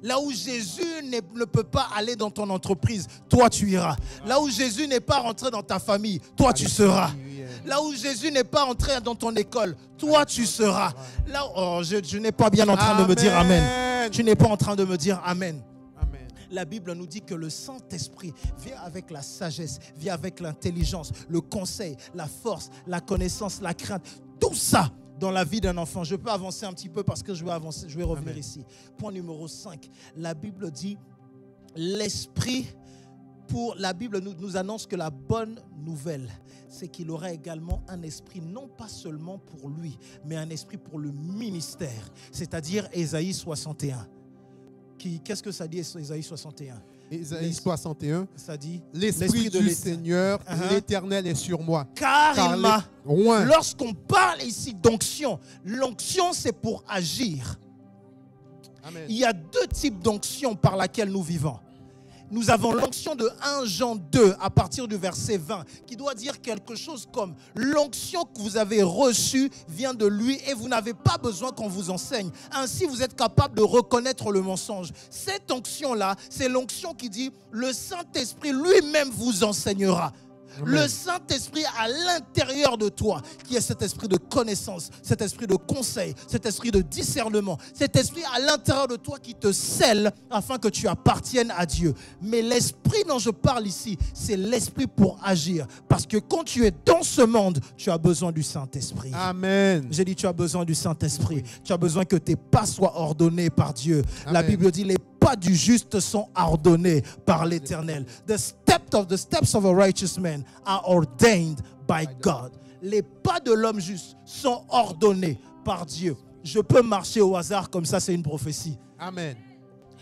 Là où Jésus ne peut pas aller dans ton entreprise, toi tu iras. Là où Jésus n'est pas rentré dans ta famille, toi tu seras. Là où Jésus n'est pas entré dans ton école, toi tu seras. Là, oh, je n'ai pas bien en train de me dire Amen. Tu n'es pas en train de me dire Amen. Amen. La Bible nous dit que le Saint-Esprit vient avec la sagesse, vient avec l'intelligence, le conseil, la force, la connaissance, la crainte. Tout ça dans la vie d'un enfant. Je peux avancer un petit peu parce que je vais revenir ici. Point numéro 5. La Bible dit l'Esprit, la Bible nous annonce que la bonne nouvelle, c'est qu'il aura également un esprit, non pas seulement pour lui, mais un esprit pour le ministère. C'est-à-dire Ésaïe 61. Qu'est-ce que ça dit, Ésaïe 61? Ésaïe 61, ça dit l'Esprit du Seigneur, l'Éternel est sur moi. Car il m'a... Lorsqu'on parle ici d'onction, l'onction c'est pour agir. Amen. Il y a deux types d'onction par laquelle nous vivons. Nous avons l'onction de 1 Jean 2 à partir du verset 20 qui doit dire quelque chose comme l'onction que vous avez reçue vient de lui et vous n'avez pas besoin qu'on vous enseigne. Ainsi, vous êtes capable de reconnaître le mensonge. Cette onction-là, c'est l'onction qui dit le Saint-Esprit lui-même vous enseignera. Amen. Le Saint-Esprit à l'intérieur de toi, qui est cet esprit de connaissance, cet esprit de conseil, cet esprit de discernement, cet esprit à l'intérieur de toi qui te scelle afin que tu appartiennes à Dieu. Mais l'esprit dont je parle ici, c'est l'esprit pour agir. Parce que quand tu es dans ce monde, tu as besoin du Saint-Esprit. Amen. J'ai dit, tu as besoin du Saint-Esprit. Tu as besoin que tes pas soient ordonnés par Dieu. Amen. La Bible dit, les pas du juste sont ordonnés par l'Éternel. The steps of a righteous man are ordained by God. Les pas de l'homme juste sont ordonnés par Dieu. Je peux marcher au hasard comme ça, c'est une prophétie. Amen.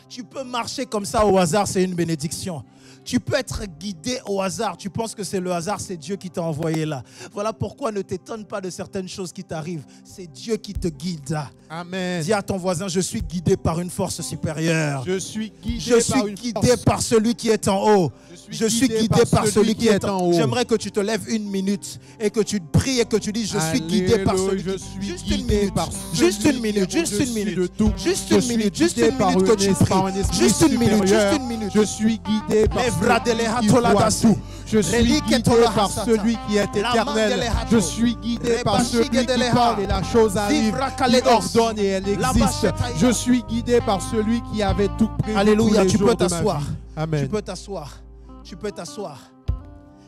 Tu peux marcher comme ça au hasard, c'est une bénédiction. Tu peux être guidé au hasard. Tu penses que c'est le hasard, c'est Dieu qui t'a envoyé là. Voilà pourquoi ne t'étonne pas de certaines choses qui t'arrivent. C'est Dieu qui te guide. Amen. Dis à ton voisin, je suis guidé par une force supérieure. Je suis guidé, Je suis guidé par celui qui est en haut. Je suis guidé par celui qui est en haut. J'aimerais que tu te lèves une minute et que tu pries et que tu dises, je suis guidé par celui qui... Juste une minute. Juste une minute. Juste une minute. Juste une minute. Juste une minute que tu pries. Juste une minute. Juste une minute. Je suis guidé par celui qui voit tout. Je suis guidé par celui qui est éternel. Je suis guidé par celui qui parle et la chose arrive, qui ordonne et elle existe. Je suis guidé par celui qui avait tout prévu. Alléluia, tu peux de ma t'asseoir. vie. Amen. Tu peux t'asseoir. Tu peux t'asseoir.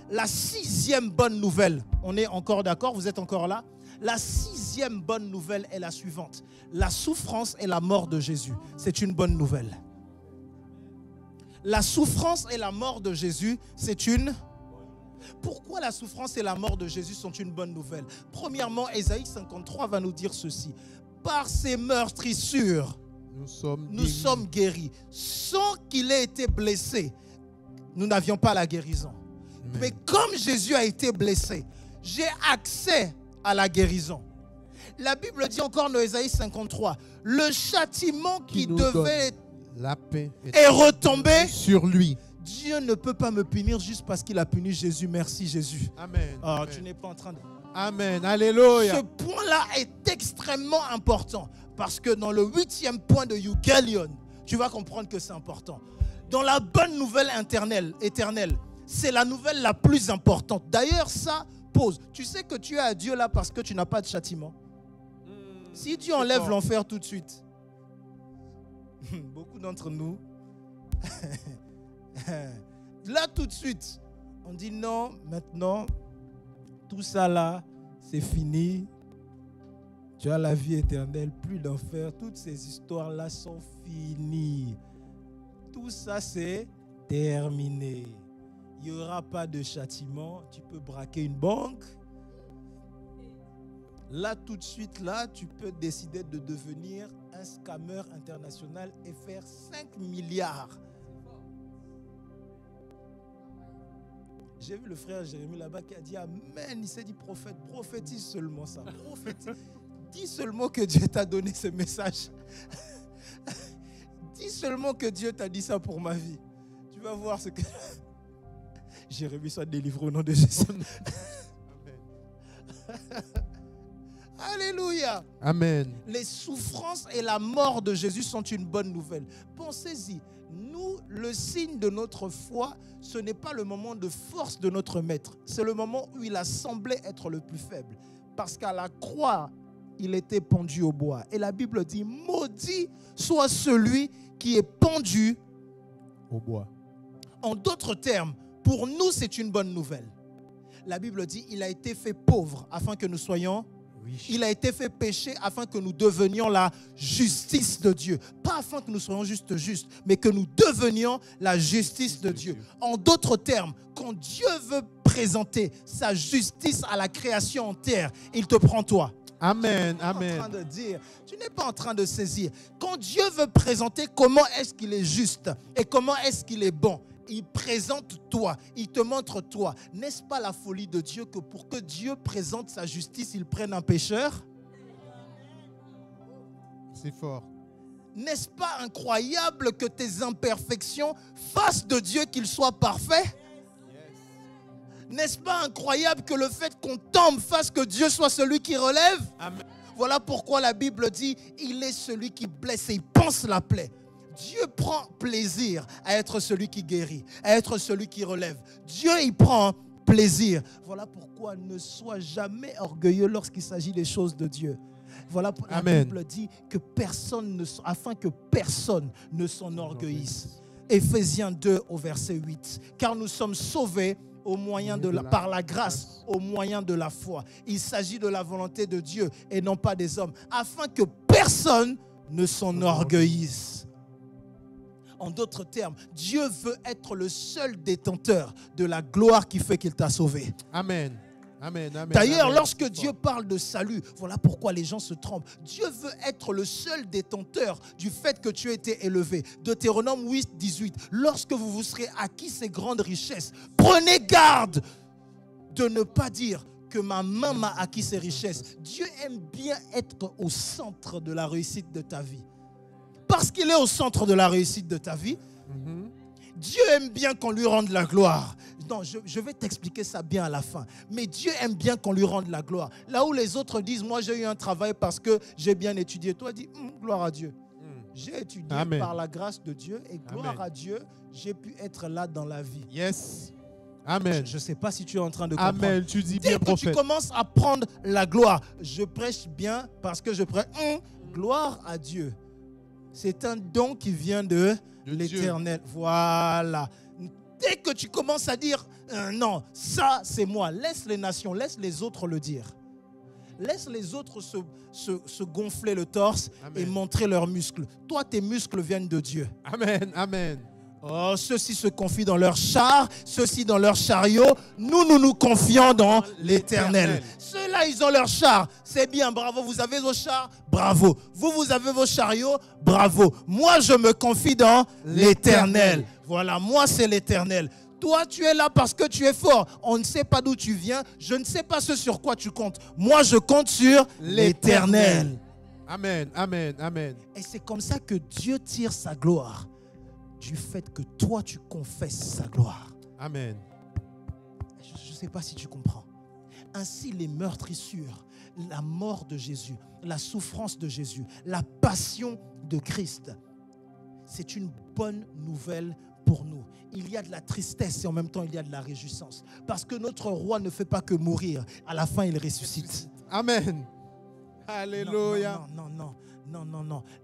La 6e bonne nouvelle, on est encore d'accord, vous êtes encore là? La 6e bonne nouvelle est la suivante. La souffrance et la mort de Jésus, c'est une bonne nouvelle. La souffrance et la mort de Jésus, c'est une... Pourquoi la souffrance et la mort de Jésus sont une bonne nouvelle? Premièrement, Ésaïe 53 va nous dire ceci. Par ses meurtrissures, nous sommes guéris. Sans qu'il ait été blessé, nous n'avions pas la guérison. Amen. Mais comme Jésus a été blessé, j'ai accès à la guérison. La Bible dit encore dans Ésaïe 53, le châtiment qui devait la paix est retombé sur lui. Dieu ne peut pas me punir juste parce qu'il a puni Jésus. Merci Jésus. Amen. Oh, Amen. Tu n'es pas en train de... Amen. Alléluia. Ce point-là est extrêmement important parce que dans le 8e point de Eugalion, tu vas comprendre que c'est important. Dans la bonne nouvelle éternelle, c'est la nouvelle la plus importante. D'ailleurs, ça pose. Tu sais que tu es à Dieu là parce que tu n'as pas de châtiment. Si Dieu enlève l'enfer tout de suite, beaucoup d'entre nous, là tout de suite, on dit non, maintenant, tout ça là, c'est fini. Tu as la vie éternelle, plus d'enfer. Toutes ces histoires-là sont finies. Tout ça, c'est terminé. Il n'y aura pas de châtiment. Tu peux braquer une banque. Là, tout de suite, là, tu peux décider de devenir un scammer international et faire 5 milliards. J'ai vu le frère Jérémie là-bas qui a dit Amen. Il s'est dit prophète, prophétise seulement ça. Prophétise. Dis seulement que Dieu t'a donné ce message. Dis seulement que Dieu t'a dit ça pour ma vie. Tu vas voir ce que... Jérémie soit délivré au nom de Jésus. Alléluia. Amen. Les souffrances et la mort de Jésus sont une bonne nouvelle. Pensez-y. Nous, le signe de notre foi, ce n'est pas le moment de force de notre maître. C'est le moment où il a semblé être le plus faible. Parce qu'à la croix, il était pendu au bois. Et la Bible dit, maudit soit celui qui est pendu au bois. En d'autres termes, pour nous, c'est une bonne nouvelle. La Bible dit, il a été fait pauvre afin que nous soyons riches. Il a été fait péché afin que nous devenions la justice de Dieu. Pas afin que nous soyons juste justes, mais que nous devenions la justice de Dieu. En d'autres termes, quand Dieu veut présenter sa justice à la création entière, il te prend toi. Amen, amen. Tu n'es pas en train de saisir. Quand Dieu veut présenter comment est-ce qu'il est juste et comment est-ce qu'il est bon, il présente toi, il te montre toi. N'est-ce pas la folie de Dieu que pour que Dieu présente sa justice, il prenne un pécheur? C'est fort. N'est-ce pas incroyable que tes imperfections fassent de Dieu qu'il soit parfait? N'est-ce pas incroyable que le fait qu'on tombe fasse que Dieu soit celui qui relève? Amen. Voilà pourquoi la Bible dit, il est celui qui blesse et il pense la plaie. Dieu prend plaisir à être celui qui guérit, à être celui qui relève. Dieu, il prend plaisir. Voilà pourquoi ne sois jamais orgueilleux lorsqu'il s'agit des choses de Dieu. Voilà pourquoi la Bible dit que afin que personne ne s'enorgueillisse. Éphésiens 2 au verset 8. Car nous sommes sauvés au moyen par la grâce, au moyen de la foi. Il s'agit de la volonté de Dieu et non pas des hommes, afin que personne ne s'enorgueillisse. En d'autres termes, Dieu veut être le seul détenteur de la gloire qui fait qu'il t'a sauvé. Amen. Amen, amen, D'ailleurs, amen. lorsque Dieu parle de salut, voilà pourquoi les gens se trompent. Dieu veut être le seul détenteur du fait que tu as été élevé. Deutéronome 8, 18. Lorsque vous vous serez acquis ces grandes richesses, prenez garde de ne pas dire que ma main m'a acquis ces richesses. Dieu aime bien être au centre de la réussite de ta vie. Parce qu'il est au centre de la réussite de ta vie, Dieu aime bien qu'on lui rende la gloire. Non, je vais t'expliquer ça bien à la fin. Mais Dieu aime bien qu'on lui rende la gloire. Là où les autres disent, moi j'ai eu un travail parce que j'ai bien étudié. Toi dis, gloire à Dieu. J'ai étudié Amen. par la grâce de Dieu et gloire Amen. à Dieu, j'ai pu être là dans la vie. Yes. Amen. Je ne sais pas si tu es en train de comprendre. Amen. Tu dis Dès bien, que tu prophète. commences à prendre la gloire, je prêche bien parce que je prêche. Gloire à Dieu. C'est un don qui vient de l'Éternel. Voilà. Dès que tu commences à dire non, ça c'est moi, laisse les nations, laisse les autres le dire. Laisse les autres se gonfler le torse. Amen. Et montrer leurs muscles. Toi, tes muscles viennent de Dieu. Amen, amen. Oh, ceux-ci se confient dans leur char, ceux-ci dans leur chariot. Nous nous confions dans l'Éternel. Ceux-là, ils ont leur char. C'est bien, bravo. Vous avez vos chars, bravo. Vous avez vos chariots, bravo. Moi, je me confie dans l'Éternel. Voilà, moi, c'est l'Éternel. Toi, tu es là parce que tu es fort. On ne sait pas d'où tu viens. Je ne sais pas ce sur quoi tu comptes. Moi, je compte sur l'Éternel. Amen, amen, amen. Et c'est comme ça que Dieu tire sa gloire. Du fait que toi, tu confesses sa gloire. Amen. Je ne sais pas si tu comprends. Ainsi, les meurtrissures, la mort de Jésus, la souffrance de Jésus, la passion de Christ, c'est une bonne nouvelle pour nous. Il y a de la tristesse et en même temps, il y a de la réjouissance. Parce que notre roi ne fait pas que mourir. À la fin, il ressuscite. Amen. Alléluia. Non.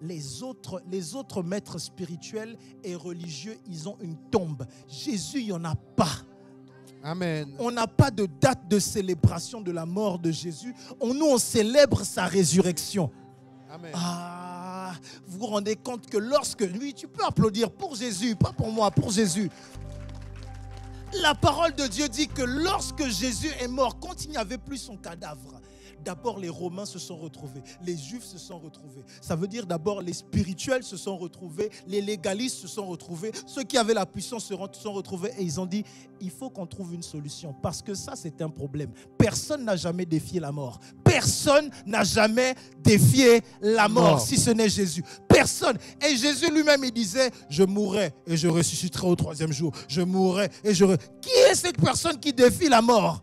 Les autres maîtres spirituels et religieux, ils ont une tombe. Jésus, il n'y en a pas. Amen. On n'a pas de date de célébration de la mort de Jésus. Nous, on célèbre sa résurrection. Amen. Ah, vous vous rendez compte que lorsque... Oui, tu peux applaudir pour Jésus, pas pour moi, pour Jésus. La parole de Dieu dit que lorsque Jésus est mort, quand il n'y avait plus son cadavre, d'abord les Romains se sont retrouvés, les Juifs se sont retrouvés. Ça veut dire d'abord les spirituels se sont retrouvés, les légalistes se sont retrouvés, ceux qui avaient la puissance se sont retrouvés et ils ont dit, il faut qu'on trouve une solution parce que ça c'est un problème. Personne n'a jamais défié la mort. Personne n'a jamais défié la mort si ce n'est Jésus. Personne. Et Jésus lui-même il disait, je mourrai et je ressusciterai au 3e jour. Je mourrai et je... Qui est cette personne qui défie la mort?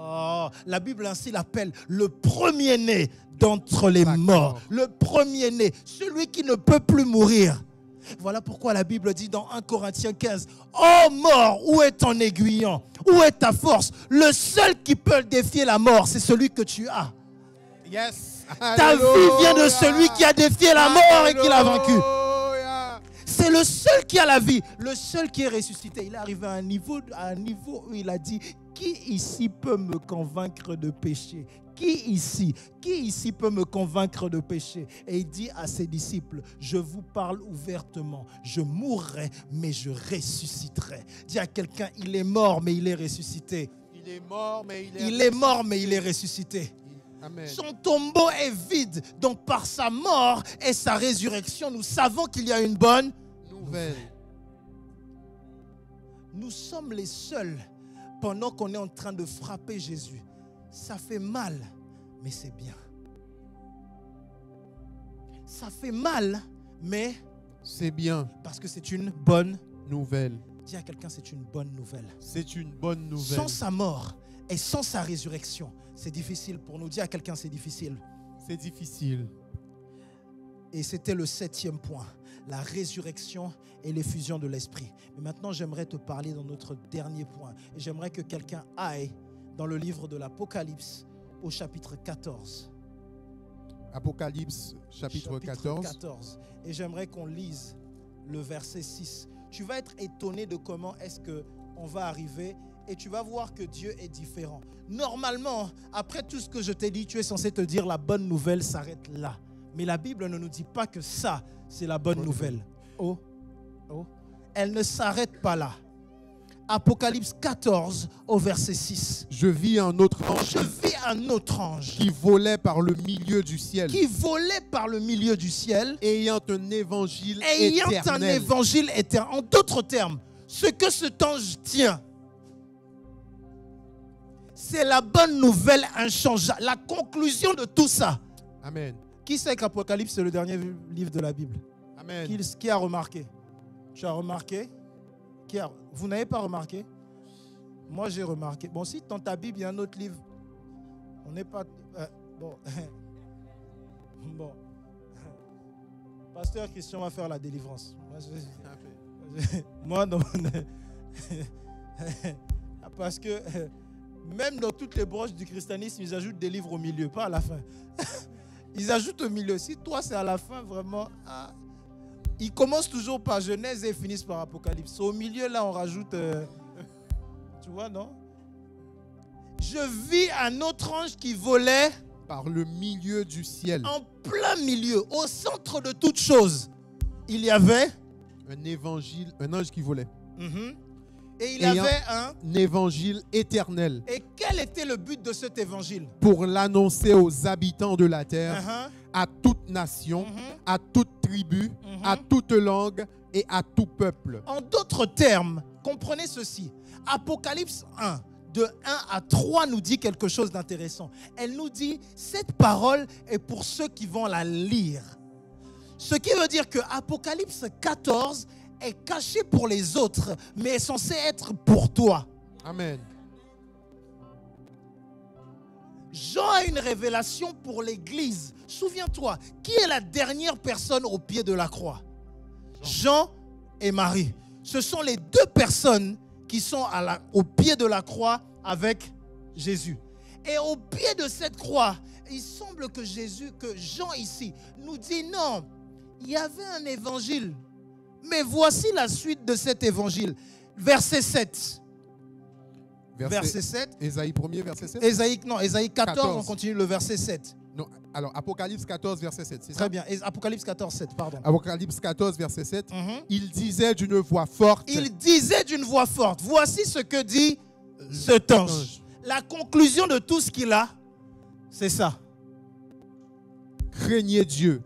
Oh, la Bible ainsi l'appelle le premier-né d'entre les morts. Le premier-né, celui qui ne peut plus mourir. Voilà pourquoi la Bible dit dans 1 Corinthiens 15, « Oh mort, où est ton aiguillon? Où est ta force? Le seul qui peut défier la mort, c'est celui que tu as. » Yes. Ta vie vient de celui qui a défié la mort et qui l'a vaincu. C'est le seul qui a la vie, le seul qui est ressuscité. Il est arrivé à un niveau où il a dit, qui ici peut me convaincre de péché? Qui ici peut me convaincre de péché? Et il dit à ses disciples, je vous parle ouvertement, je mourrai, mais je ressusciterai. Dis à quelqu'un, il est mort, mais il est ressuscité. Il est mort, mais il est mort, mais il est ressuscité. Amen. Son tombeau est vide. Donc par sa mort et sa résurrection, nous savons qu'il y a une bonne nouvelle. Nous sommes les seuls pendant qu'on est en train de frapper Jésus. Ça fait mal, mais c'est bien. Ça fait mal, mais c'est bien. Parce que c'est une bonne nouvelle. Dis à quelqu'un, c'est une bonne nouvelle. C'est une bonne nouvelle. Sans sa mort et sans sa résurrection, c'est difficile pour nous. Dis à quelqu'un, c'est difficile. C'est difficile. Et c'était le 7e point, la résurrection et l'effusion de l'esprit. Mais maintenant, j'aimerais te parler dans notre dernier point. Et j'aimerais que quelqu'un aille dans le livre de l'Apocalypse au chapitre 14. Apocalypse, chapitre 14. Et j'aimerais qu'on lise le verset 6. Tu vas être étonné de comment est-ce qu'on va arriver et tu vas voir que Dieu est différent. Normalement, après tout ce que je t'ai dit, tu es censé te dire la bonne nouvelle s'arrête là. Mais la Bible ne nous dit pas que ça, c'est la bonne nouvelle. Oh, elle ne s'arrête pas là. Apocalypse 14 au verset 6. Je vis un autre ange Je vis un autre ange qui volait par le milieu du ciel, qui volait par le milieu du ciel, ayant un évangile ayant un éternel. évangile éternel. En d'autres termes, ce que cet ange tient, c'est la bonne nouvelle inchangeable, la conclusion de tout ça. Amen. Qui sait qu'Apocalypse, c'est le dernier livre de la Bible? Amen. Qui a remarqué? Tu as remarqué? Vous n'avez pas remarqué? Moi, j'ai remarqué. Bon, si dans ta Bible, il y a un autre livre, on n'est pas... bon. Bon. Pasteur Christian va faire la délivrance. Moi, non. Parce que même dans toutes les branches du christianisme, ils ajoutent des livres au milieu, pas à la fin. Ils ajoutent au milieu. Si toi, c'est à la fin, vraiment... Ils commencent toujours par Genèse et ils finissent par Apocalypse. Au milieu, là, on rajoute... tu vois, non? Je vis un autre ange qui volait... Par le milieu du ciel. En plein milieu, au centre de toute chose. Il y avait... Un évangile, un ange qui volait. Et il y avait un évangile éternel. Et quel était le but de cet évangile? Pour l'annoncer aux habitants de la terre, à toute nation, à toute tribu, à toute langue et à tout peuple. En d'autres termes, comprenez ceci. Apocalypse 1, de 1 à 3 nous dit quelque chose d'intéressant. Elle nous dit, cette parole est pour ceux qui vont la lire. Ce qui veut dire que Apocalypse 14 est caché pour les autres, mais est censé être pour toi. Amen. Jean a une révélation pour l'église. Souviens-toi, qui est la dernière personne au pied de la croix? Jean et Marie. Ce sont les deux personnes qui sont au pied de la croix avec Jésus. Et au pied de cette croix, il semble que Jean ici nous dit non, il y avait un évangile. Mais voici la suite de cet évangile. Verset 7. Verset 7. Ésaïe 1er, verset 7. Ésaïe 14, on continue le verset 7. Non, alors Apocalypse 14, verset 7. C'est Très ça? bien. Apocalypse 14, 7, pardon. Apocalypse 14, verset 7. Il disait d'une voix forte. Il disait d'une voix forte. Voici ce que dit cet ange. La conclusion de tout ce qu'il a, c'est ça. Craignez Dieu.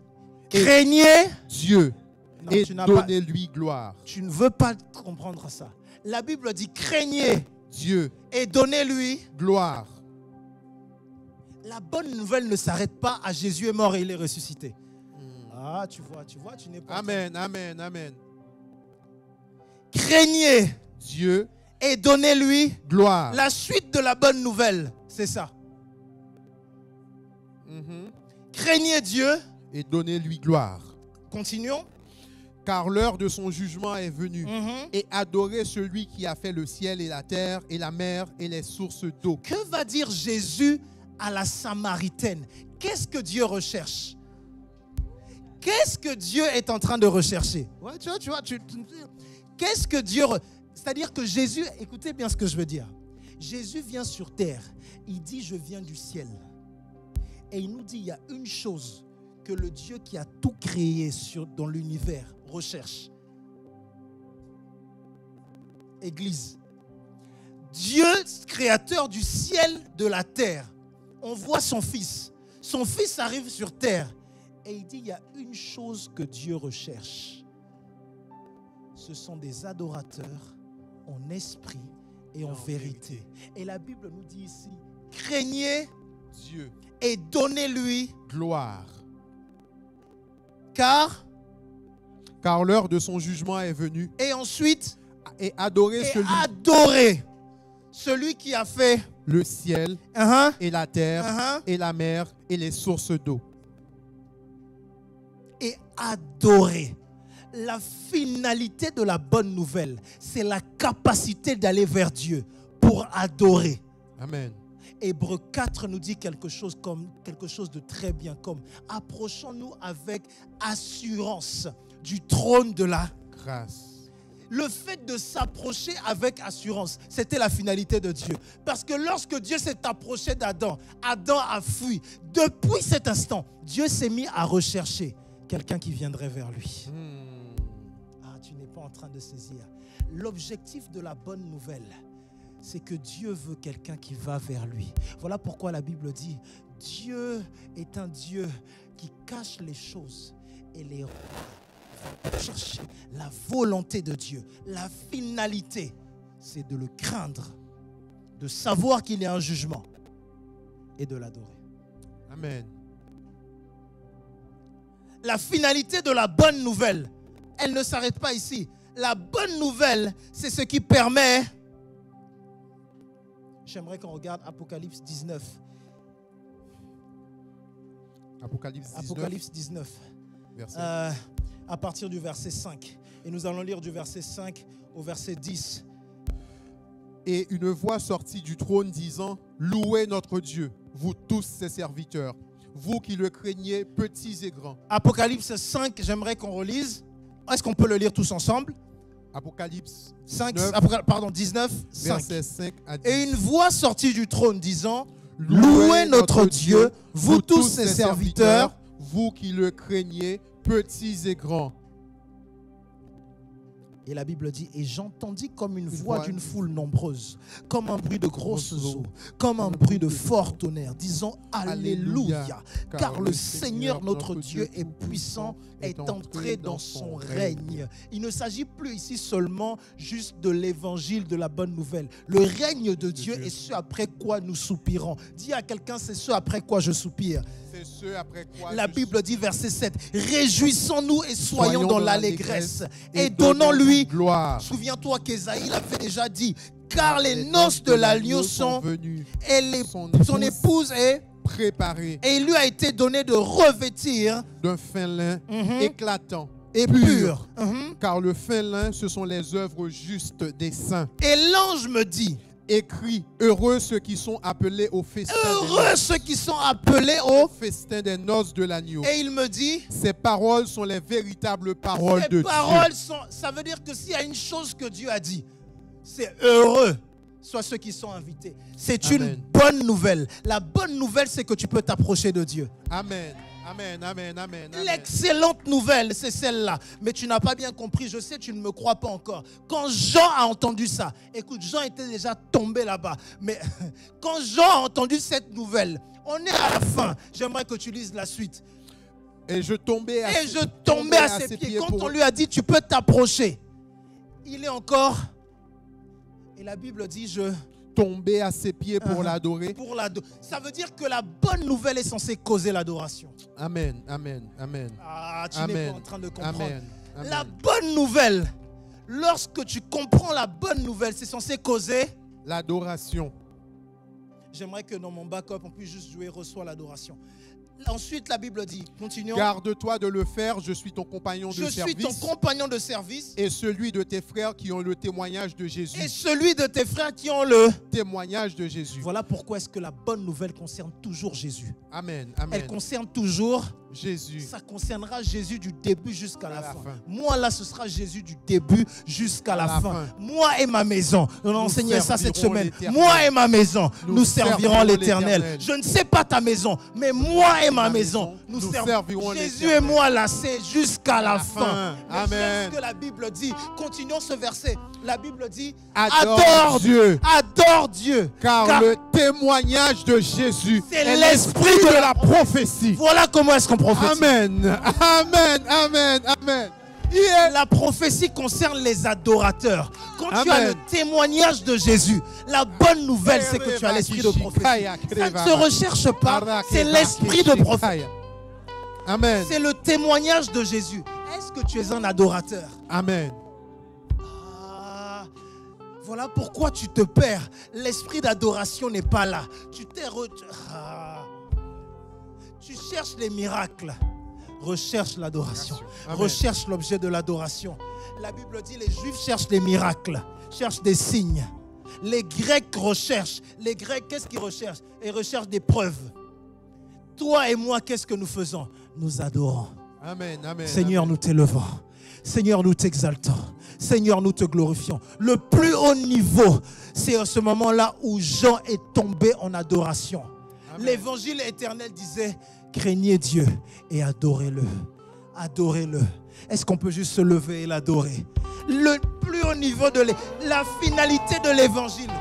Craignez Dieu. Non, et donnez-lui gloire. Tu ne veux pas comprendre ça. La Bible dit craignez Dieu et donnez-lui gloire. La bonne nouvelle ne s'arrête pas à Jésus est mort et il est ressuscité. Ah, tu vois, tu n'es pas... Amen, amen, amen. Craignez Dieu et donnez-lui gloire. La suite de la bonne nouvelle, c'est ça. Craignez Dieu et donnez-lui gloire. Continuons. Car l'heure de son jugement est venue. Et adorez celui qui a fait le ciel et la terre et la mer et les sources d'eau. Que va dire Jésus à la Samaritaine? Qu'est-ce que Dieu recherche? Qu'est-ce que Dieu est en train de rechercher? Ouais, tu vois, qu'est-ce que Dieu... C'est-à-dire que Jésus, écoutez bien ce que je veux dire. Jésus vient sur terre. Il dit, je viens du ciel. Et il nous dit, il y a une chose que le Dieu qui a tout créé dans l'univers recherche. Église. Dieu, créateur du ciel, de la terre. On voit son Fils. Son Fils arrive sur terre. Et il dit, il y a une chose que Dieu recherche. Ce sont des adorateurs en esprit et en vérité. Et la Bible nous dit ici, craignez Dieu et donnez-lui gloire. Car l'heure de son jugement est venue. Et ensuite, et adorez celui qui a fait le ciel et la terre et la mer et les sources d'eau. Et adorer. La finalité de la bonne nouvelle, c'est la capacité d'aller vers Dieu pour adorer. Amen. Hébreux 4 nous dit quelque chose de très bien, comme approchons-nous avec assurance du trône de la grâce. Le fait de s'approcher avec assurance, c'était la finalité de Dieu. Parce que lorsque Dieu s'est approché d'Adam, Adam a fui. Depuis cet instant, Dieu s'est mis à rechercher quelqu'un qui viendrait vers lui. Ah, tu n'est pas en train de saisir. L'objectif de la bonne nouvelle, c'est que Dieu veut quelqu'un qui va vers lui. Voilà pourquoi la Bible dit, Dieu est un Dieu qui cache les choses et les rois chercher la volonté de Dieu. La finalité, c'est de le craindre, de savoir qu'il y a un jugement et de l'adorer. Amen. La finalité de la bonne nouvelle, elle ne s'arrête pas ici. La bonne nouvelle, c'est ce qui permet... J'aimerais qu'on regarde Apocalypse 19. Apocalypse 19. À partir du verset 5. Et nous allons lire du verset 5 au verset 10. Et une voix sortit du trône disant, louez notre Dieu, vous tous ses serviteurs, vous qui le craignez, petits et grands. Apocalypse 5, j'aimerais qu'on relise. Est-ce qu'on peut le lire tous ensemble? Apocalypse 19, 19, 5. Verset 5 à 10. Et une voix sortit du trône disant, louez notre Dieu, vous tous ses serviteurs, vous qui le craignez, petits et grands. Et la Bible dit, et j'entendis comme une voix d'une foule nombreuse, comme un bruit de grosses eaux, comme un bruit de fort tonnerre, disant Alléluia, car le Seigneur notre Dieu est puissant, est entré dans son règne. Il ne s'agit plus ici seulement juste de l'évangile de la bonne nouvelle. Le règne de Dieu est ce après quoi nous soupirons. Dis à quelqu'un, c'est ce après quoi je soupire. La Bible dit, verset 7, réjouissons-nous et soyons dans l'allégresse et donnons-lui gloire. Souviens-toi qu'Ésaïe l'avait déjà dit, car les noces de l'agneau sont venues et son épouse est préparée. Et il lui a été donné de revêtir d'un fin lin éclatant et pur. Car le fin lin, ce sont les œuvres justes des saints. Et l'ange me dit, écrit, heureux ceux qui sont appelés au festin des noces de l'agneau. Et il me dit, ces paroles sont les véritables paroles de Dieu. Ça veut dire que s'il y a une chose que Dieu a dit, c'est heureux soient ceux qui sont invités. C'est une bonne nouvelle. La bonne nouvelle, c'est que tu peux t'approcher de Dieu. Amen. Amen, amen, amen, amen. L'excellente nouvelle, c'est celle-là. Mais tu n'as pas bien compris, je sais, tu ne me crois pas encore. Quand Jean a entendu ça, écoute, Jean était déjà tombé là-bas. Mais quand Jean a entendu cette nouvelle, on est à la fin. J'aimerais que tu lises la suite. Et je tombais à ses pieds. Quand on lui a dit, tu peux t'approcher, il est encore... Et la Bible dit, je... tomber à ses pieds pour l'adorer. Ça veut dire que la bonne nouvelle est censée causer l'adoration. Amen, amen, amen. Ah, tu n'es pas en train de comprendre. Amen, amen. La bonne nouvelle, lorsque tu comprends la bonne nouvelle, c'est censé causer l'adoration. J'aimerais que dans mon backup, on puisse juste jouer reçois l'adoration. Ensuite, la Bible dit, continuons. Garde-toi de le faire, je suis ton compagnon de service. Je suis ton compagnon de service. Et celui de tes frères qui ont le témoignage de Jésus. Et celui de tes frères qui ont le témoignage de Jésus. Voilà pourquoi est-ce que la bonne nouvelle concerne toujours Jésus. Amen, amen. Elle concerne toujours Jésus. Ça concernera Jésus du début jusqu'à la fin. Moi, là, ce sera Jésus du début jusqu'à la fin. Moi et ma maison. On a enseigné ça cette semaine. Moi et ma maison, nous servirons l'Éternel. Je ne sais pas ta maison, mais moi et ma maison, nous servirons Jésus et moi, là, c'est jusqu'à la fin. Amen. C'est ce que la Bible dit. Continuons ce verset. La Bible dit, adore Dieu. Adore Dieu. Car le témoignage de Jésus c'est l'esprit de la prophétie. Voilà comment est-ce qu'on prophétise. Amen, amen, amen, amen. La prophétie concerne les adorateurs. Quand tu as le témoignage de Jésus, la bonne nouvelle, c'est que tu as l'esprit de prophétie. Ça ne se recherche pas, c'est l'esprit de prophétie. Amen. C'est le témoignage de Jésus. Est-ce que tu es un adorateur? Amen. Voilà pourquoi tu te perds. L'esprit d'adoration n'est pas là. Tu cherches les miracles. Recherche l'adoration. Recherche l'objet de l'adoration. La Bible dit les Juifs cherchent les miracles, cherchent des signes. Les Grecs recherchent. Les Grecs, qu'est-ce qu'ils recherchent? Ils recherchent des preuves. Toi et moi, qu'est-ce que nous faisons? Nous adorons. Amen, amen. Seigneur, nous t'élevons. Seigneur, nous t'exaltons. Seigneur, nous te glorifions. Le plus haut niveau, c'est à ce moment-là où Jean est tombé en adoration. L'évangile éternel disait, craignez Dieu et adorez-le. Adorez-le. Est-ce qu'on peut juste se lever et l'adorer? Le plus haut niveau de la finalité de l'évangile.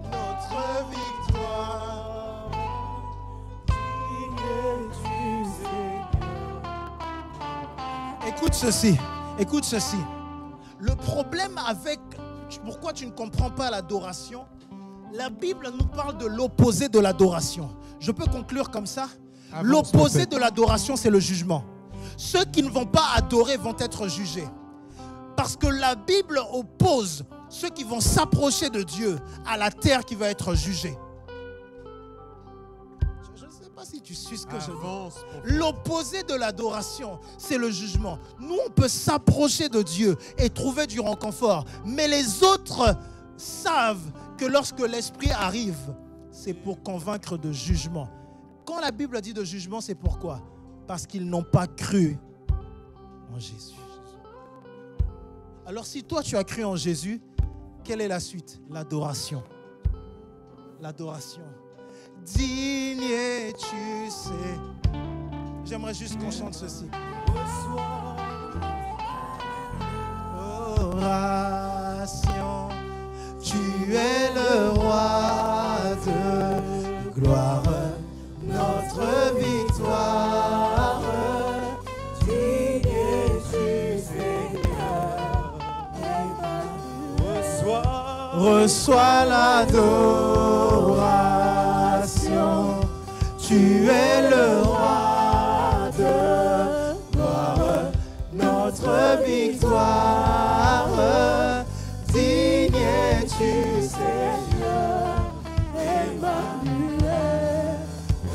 Notre victoire. Écoute ceci. Écoute ceci. Le problème avec... Pourquoi tu ne comprends pas l'adoration? La Bible nous parle de l'opposé de l'adoration. Je peux conclure comme ça? L'opposé de l'adoration, c'est le jugement. Ceux qui ne vont pas adorer vont être jugés. Parce que la Bible oppose ceux qui vont s'approcher de Dieu à la terre qui va être jugée. Je ne sais pas si tu suis ce que je dis. L'opposé de l'adoration, c'est le jugement. Nous, on peut s'approcher de Dieu et trouver du réconfort. Mais les autres savent que lorsque l'Esprit arrive, c'est pour convaincre de jugement. Quand la Bible dit de jugement, c'est pourquoi? Parce qu'ils n'ont pas cru en Jésus. Alors si toi tu as cru en Jésus, quelle est la suite? L'adoration. L'adoration. Digne es-tu, c'est... J'aimerais juste qu'on chante ceci. Adoration, tu es le roi de gloire, notre victoire. Digne es-tu, Seigneur. Reçois l'adoration. Tu es le roi de gloire, notre victoire. Digne es-tu, Seigneur, Emmanuel.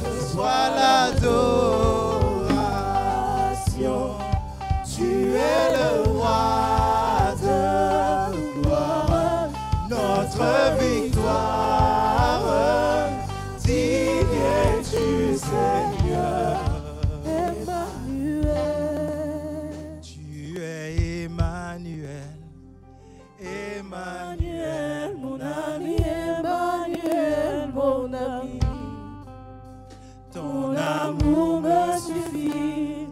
Reçois l'adoration. Tu es le roi de gloire, notre victoire. Digne es-tu, Seigneur, Emmanuel. Tu es Emmanuel. Emmanuel, mon ami, Emmanuel, mon ami. Ton amour me suffit.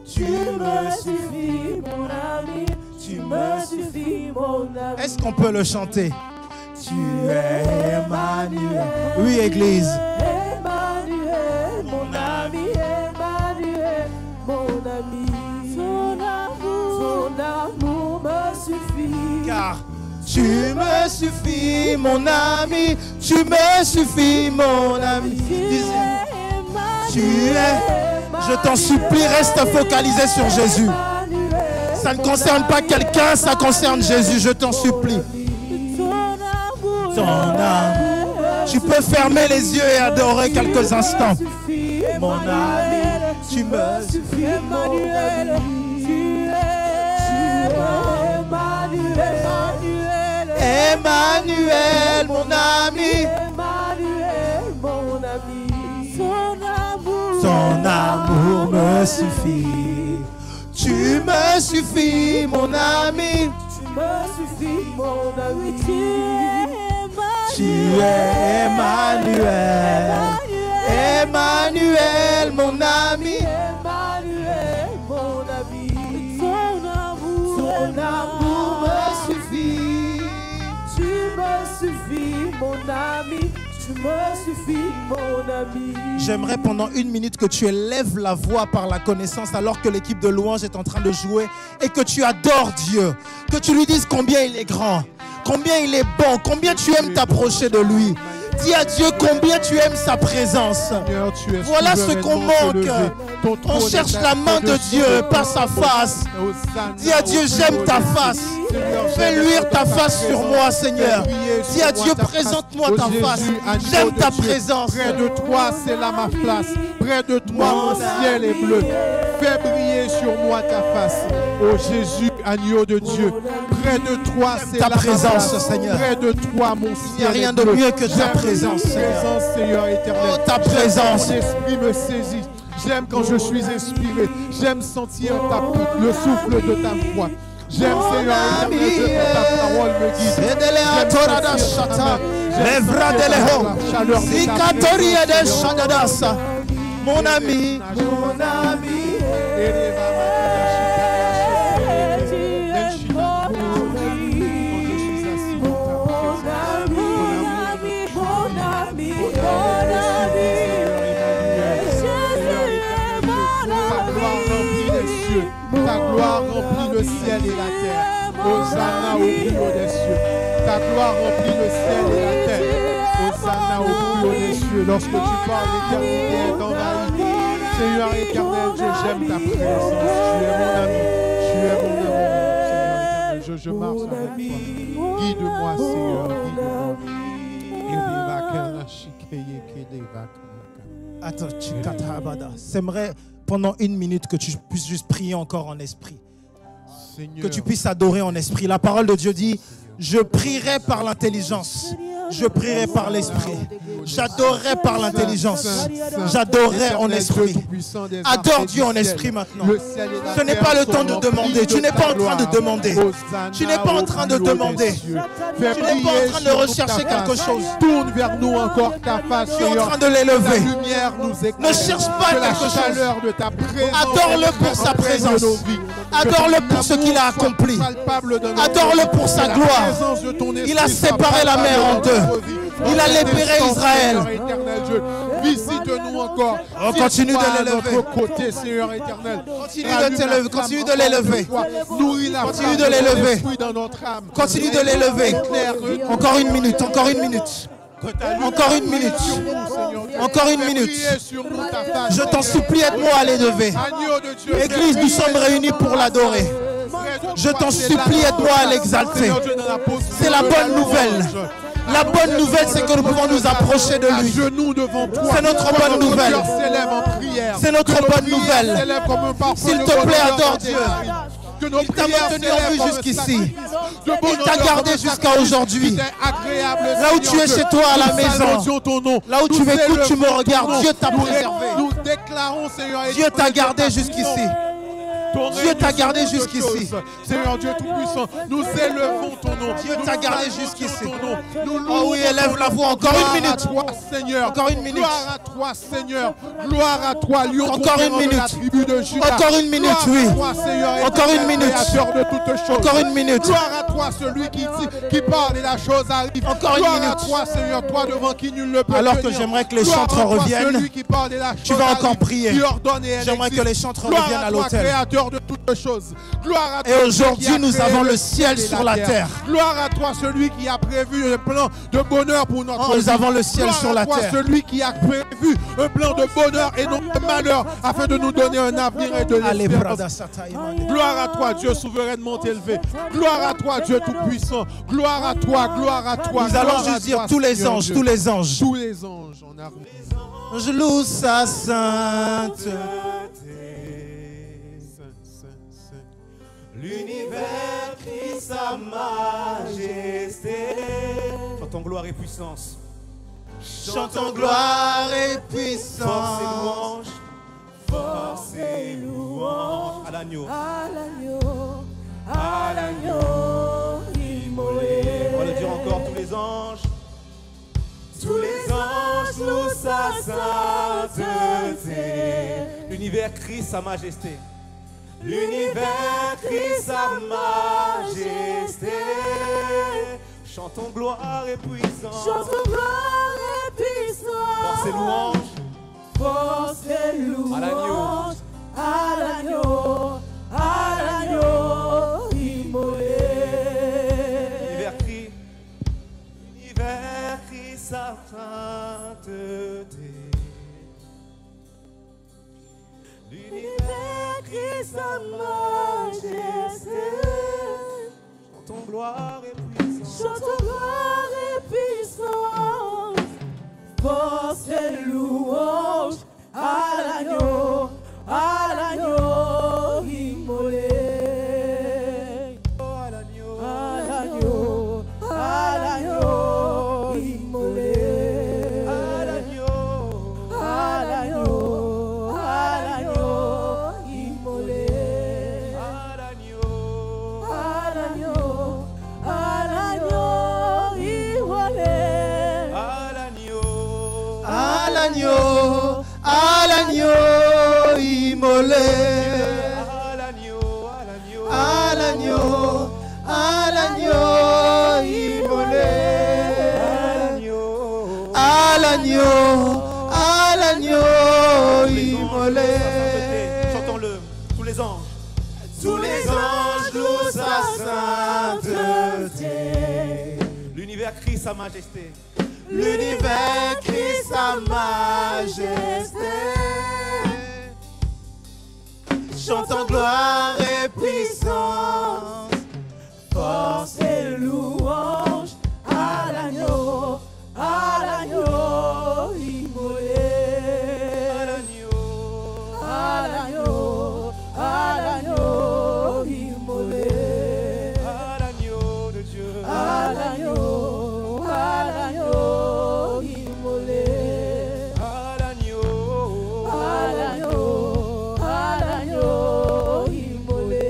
Tu me suffis, mon ami. Tu me suffis, mon ami. Est-ce qu'on peut le chanter? Tu es Emmanuel. Oui, Église. Emmanuel, mon ami, Emmanuel, mon ami. Son amour me suffit. Car tu me suffis, mon ami. Tu me suffis, mon ami. Tu es. Je t'en supplie, reste focalisé sur Jésus. Ça ne concerne pas quelqu'un, ça concerne Jésus. Je t'en supplie. Ton amour. Tu peux fermer les yeux et adorer quelques instants. Mon ami, tu me suffis, Emmanuel. Emmanuel, mon ami. Emmanuel, mon ami. Son amour me suffit. Tu me suffis, mon ami. Tu me suffis, mon ami. Tu es Emmanuel. Emmanuel, mon ami. Emmanuel, mon ami. Son amour me suffit. Tu me suffis, mon ami. Tu me suffis, mon ami. J'aimerais pendant 1 minute que tu élèves la voix par la connaissance alors que l'équipe de louange est en train de jouer et que tu adores Dieu. Que tu lui dises combien il est grand, combien il est bon, combien tu aimes t'approcher de lui. Dis à Dieu combien tu aimes sa présence. Voilà ce qu'on manque. On cherche la main de Dieu, pas sa face. Dis à Dieu, j'aime ta face. Fais luire ta face sur moi, Seigneur. Dis à Dieu, présente-moi ta face. J'aime ta présence. Près de toi, c'est là ma place. Près de toi, mon ciel est bleu. Fais briller sur moi ta face. Oh Jésus, agneau de Dieu. Près de toi, c'est ta là présence, ma place. Seigneur. Près de toi, mon ciel est bleu. Il n'y a rien de mieux que ta présence, Seigneur. Seigneur éternel. Oh, ta présence. Mon esprit me saisit. J'aime quand je suis inspiré. J'aime sentir le souffle de ta voix. J'aime, Seigneur éternel, que ta parole me guide. Mon ami, Ta gloire remplit le ciel et la terre. Hosanna au plus haut des cieux. Ta gloire remplit le ciel et la terre. Hosanna au plus haut des cieux. Lorsque tu parles, l'éternité est envahie. Seigneur éternel, j'aime ta présence. Tu es mon ami. Tu es mon amour. Seigneur éternel, je marche avec toi. Guide-moi, Seigneur. Guide-moi. Attends, j'aimerais pendant 1 minute que tu puisses juste prier encore en esprit. Seigneur. Que tu puisses adorer en esprit. La parole de Dieu dit, je prierai par l'intelligence. Je prierai par l'esprit. J'adorerai par l'intelligence. J'adorerai en esprit. Adore Dieu en esprit maintenant. Ce n'est pas le temps de demander. Tu n'es pas en train de demander. Tu n'es pas en train de demander. Tu n'es pas en train de rechercher quelque chose. Tourne vers nous encore ta face. Tu es en train de l'élever. Ne cherche pas quelque chose. Adore-le pour sa présence. Adore-le pour ce qu'il a accompli. Adore-le pour sa gloire. Il a séparé la mer en deux. Il a libéré Israël. Visite-nous encore. On continue de l'élever. Côté, Seigneur éternel. Continue de l'élever. Continue de l'élever. Continue de l'élever. Encore 1 minute. Encore 1 minute. Encore 1 minute. Encore 1 minute. Je t'en supplie, aide-moi à l'élever. Église, nous sommes réunis pour l'adorer. Je t'en supplie, aide-moi à l'exalter. C'est la bonne nouvelle. La bonne nouvelle, c'est que nous pouvons nous approcher de lui. C'est notre bonne nouvelle. C'est notre bonne nouvelle. S'il te plaît, adore Dieu. Il t'a maintenu en vue jusqu'ici. Il t'a gardé jusqu'à aujourd'hui. Là où tu es chez toi à la maison, là où tu m'écoutes, tu me regardes. Dieu t'a préservé. Dieu t'a gardé jusqu'ici. Dieu t'a gardé jusqu'ici. Seigneur Dieu Tout-Puissant, nous élevons ton nom. Dieu t'a gardé jusqu'ici. Oh oui, élève la voix. Encore 1 minute. Encore 1 minute. Gloire à toi, Seigneur. Gloire à toi, lion. Encore 1 minute. Encore 1 minute, oui. Encore 1 minute. Encore 1 minute. Gloire à toi, celui qui parle et la chose arrive. Encore 1 minute. Gloire à toi, Seigneur, toi devant qui nul ne peut. Alors que j'aimerais que les chantres reviennent, tu vas encore prier. J'aimerais que les chantres reviennent à l'autel. De toutes choses. Gloire à toi. Et aujourd'hui, nous avons le ciel sur la terre. Gloire à toi, celui qui a prévu un plan de bonheur pour notre vie. Nous avons le ciel sur la terre. Gloire à toi, celui qui a prévu un plan de bonheur et non de malheur afin de nous donner un avenir et de l'espérance. Gloire à toi, Dieu souverainement élevé. Gloire à toi, Dieu tout-puissant. Gloire à toi, gloire à toi. Nous allons juste dire tous les anges, tous les anges. Tous les anges en harmonie. Je loue sa sainteté. L'univers crie sa majesté. Chantons gloire et puissance. Chantons gloire et puissance. Force et louange. Force et louange. À l'agneau. À l'agneau. À l'agneau immolé. On va le dire encore, tous les anges. Tous les anges louent sa sainteté. L'univers crie sa majesté. L'univers crie sa majesté. Chantons gloire et puissance. Chantons gloire et puissance. Force et louange. Force et louange. À l'agneau. À l'agneau. À l'agneau immolé. L'univers crie sa sainteté. L'univers crie sa majesté. Chantons gloire et puissance. Chantons gloire et puissance. Force et louange. À l'agneau. À l'agneau immolé. À l'agneau. À l'agneau. À l'agneau immolé. À l'agneau. À l'agneau. À l'agneau immolé. À l'agneau. À l'agneau. À l'agneau immolé. À l'agneau. À l'agneau immolé. à l'agneau immolé. Chantons-le, tous les anges. Tous les anges louent sa sainteté. L'univers crie sa majesté. L'univers crie sa majesté. Chantant gloire et puissance, force et louange à l'agneau immolé. À l'agneau immolé. À l'agneau de Dieu. À l'agneau immolé. À l'agneau. Immolé.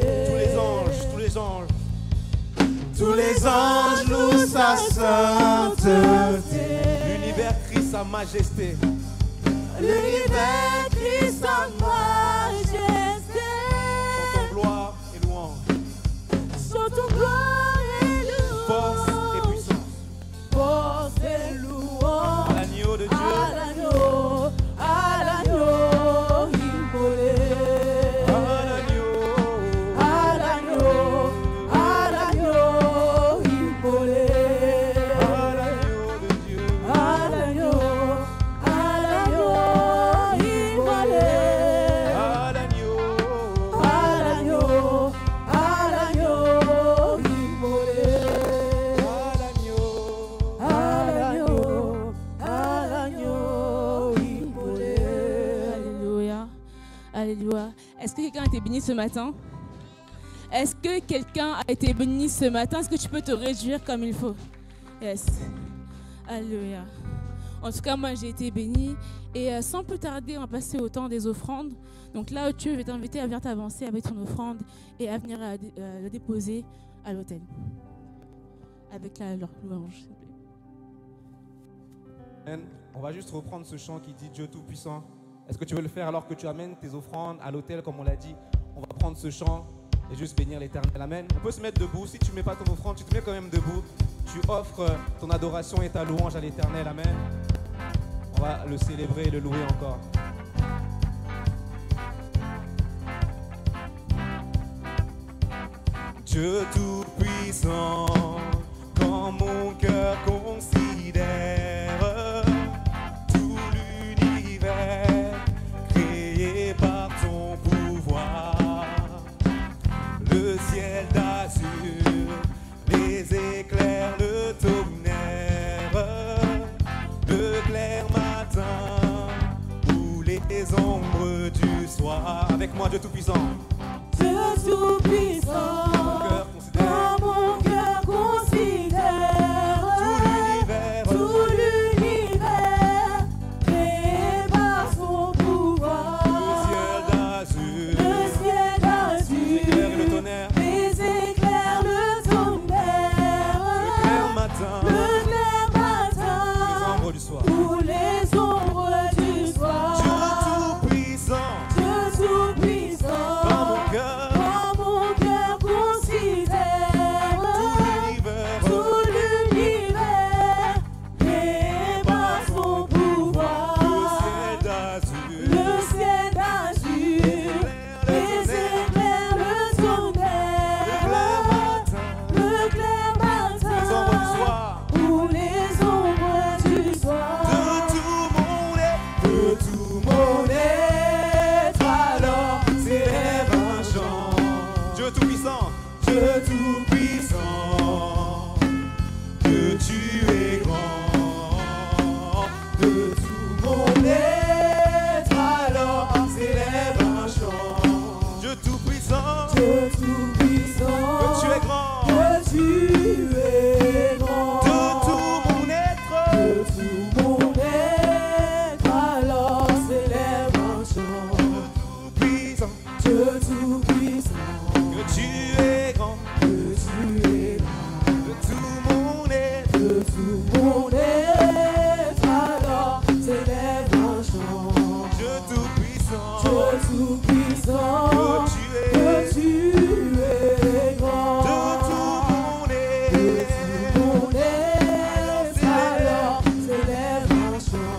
Tous les anges louent sa sainteté. L'univers crie sa majesté. L'univers crie sa majesté. Chantons gloire et louange. Chantons gloire et Force louange. et puissance. Force et louange. À l'agneau de Dieu. À l'agneau immolé. À l'agneau immolé. À l'agneau de Dieu. À l'agneau immolé. À l'agneau. Immolé. À l'agneau. Immolé. Alléluia. Alléluia. Est-ce que quelqu'un a été béni ce matin? Est-ce que quelqu'un a été béni ce matin? Est-ce que tu peux te réjouir comme il faut? Yes. Alléluia. En tout cas, moi, j'ai été bénie. Et sans plus tarder, on va passer au temps des offrandes. Donc là où tu es, je vais t'inviter à venir t'avancer avec ton offrande et à venir le déposer à l'autel. Avec la louange, s'il vous plaît. Amen. On va juste reprendre ce chant qui dit Dieu Tout-Puissant. Est-ce que tu veux le faire alors que tu amènes tes offrandes à l'autel, comme on l'a dit? On va prendre ce chant et juste bénir l'Éternel. Amen. On peut se mettre debout. Si tu ne mets pas ton offrande, tu te mets quand même debout. Tu offres ton adoration et ta louange à l'Éternel. Amen. On va le célébrer et le louer encore. Dieu Tout-Puissant, quand mon cœur considère tout l'univers créé par ton pouvoir, le ciel d'azur, les éclairs, le tonnerre, le clair matin ou les ombres du soir. Avec moi, Dieu Tout-Puissant. Dieu Tout-Puissant, quand mon cœur considère tout l'univers créé par son pouvoir, le ciel d'azur, Le tonnerre, les éclairs, le tonnerre, le clair matin, le clair matin, les ombres du soir. ou les ombres du soir. Dieu Tout-Puissant, Dieu Tout-Puissant, dans mon cœur, quand mon cœur considère tout l'univers créé par son pouvoir, le ciel d'azur, les éclairs, le tonnerre, le clair matin, les ombres du soir. ou les ombres du soir. De tout mon être, alors s'élève un chant. Dieu Tout-Puissant, Dieu Tout-Puissant, que tu es grand. De tout mon être, alors s'élève un chant. Dieu Tout-Puissant, Dieu Tout-Puissant, que tu es grand. que tu es grand. De tout mon être, De tout mon être, alors s'élève un chant. Tout-Puissant, Dieu Tout-Puissant, que tu es grand. que tu es grand. De tout mon être, De tout mon être, alors s'élève un chant. Dieu Tout-Puissant, Dieu Tout-Puissant, que tu es que tu es grand. de tout mon De être. tout mon être, alors s'élève un chant.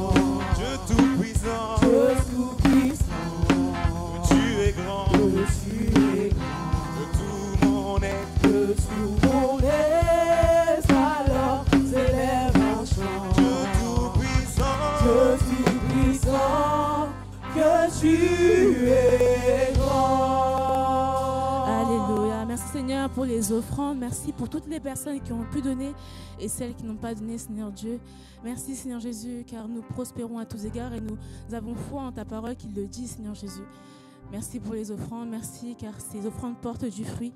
Seigneur, pour les offrandes. Merci pour toutes les personnes qui ont pu donner et celles qui n'ont pas donné, Seigneur Dieu. Merci, Seigneur Jésus, car nous prospérons à tous égards et nous avons foi en ta parole qui le dit, Seigneur Jésus. Merci pour les offrandes. Merci, car ces offrandes portent du fruit.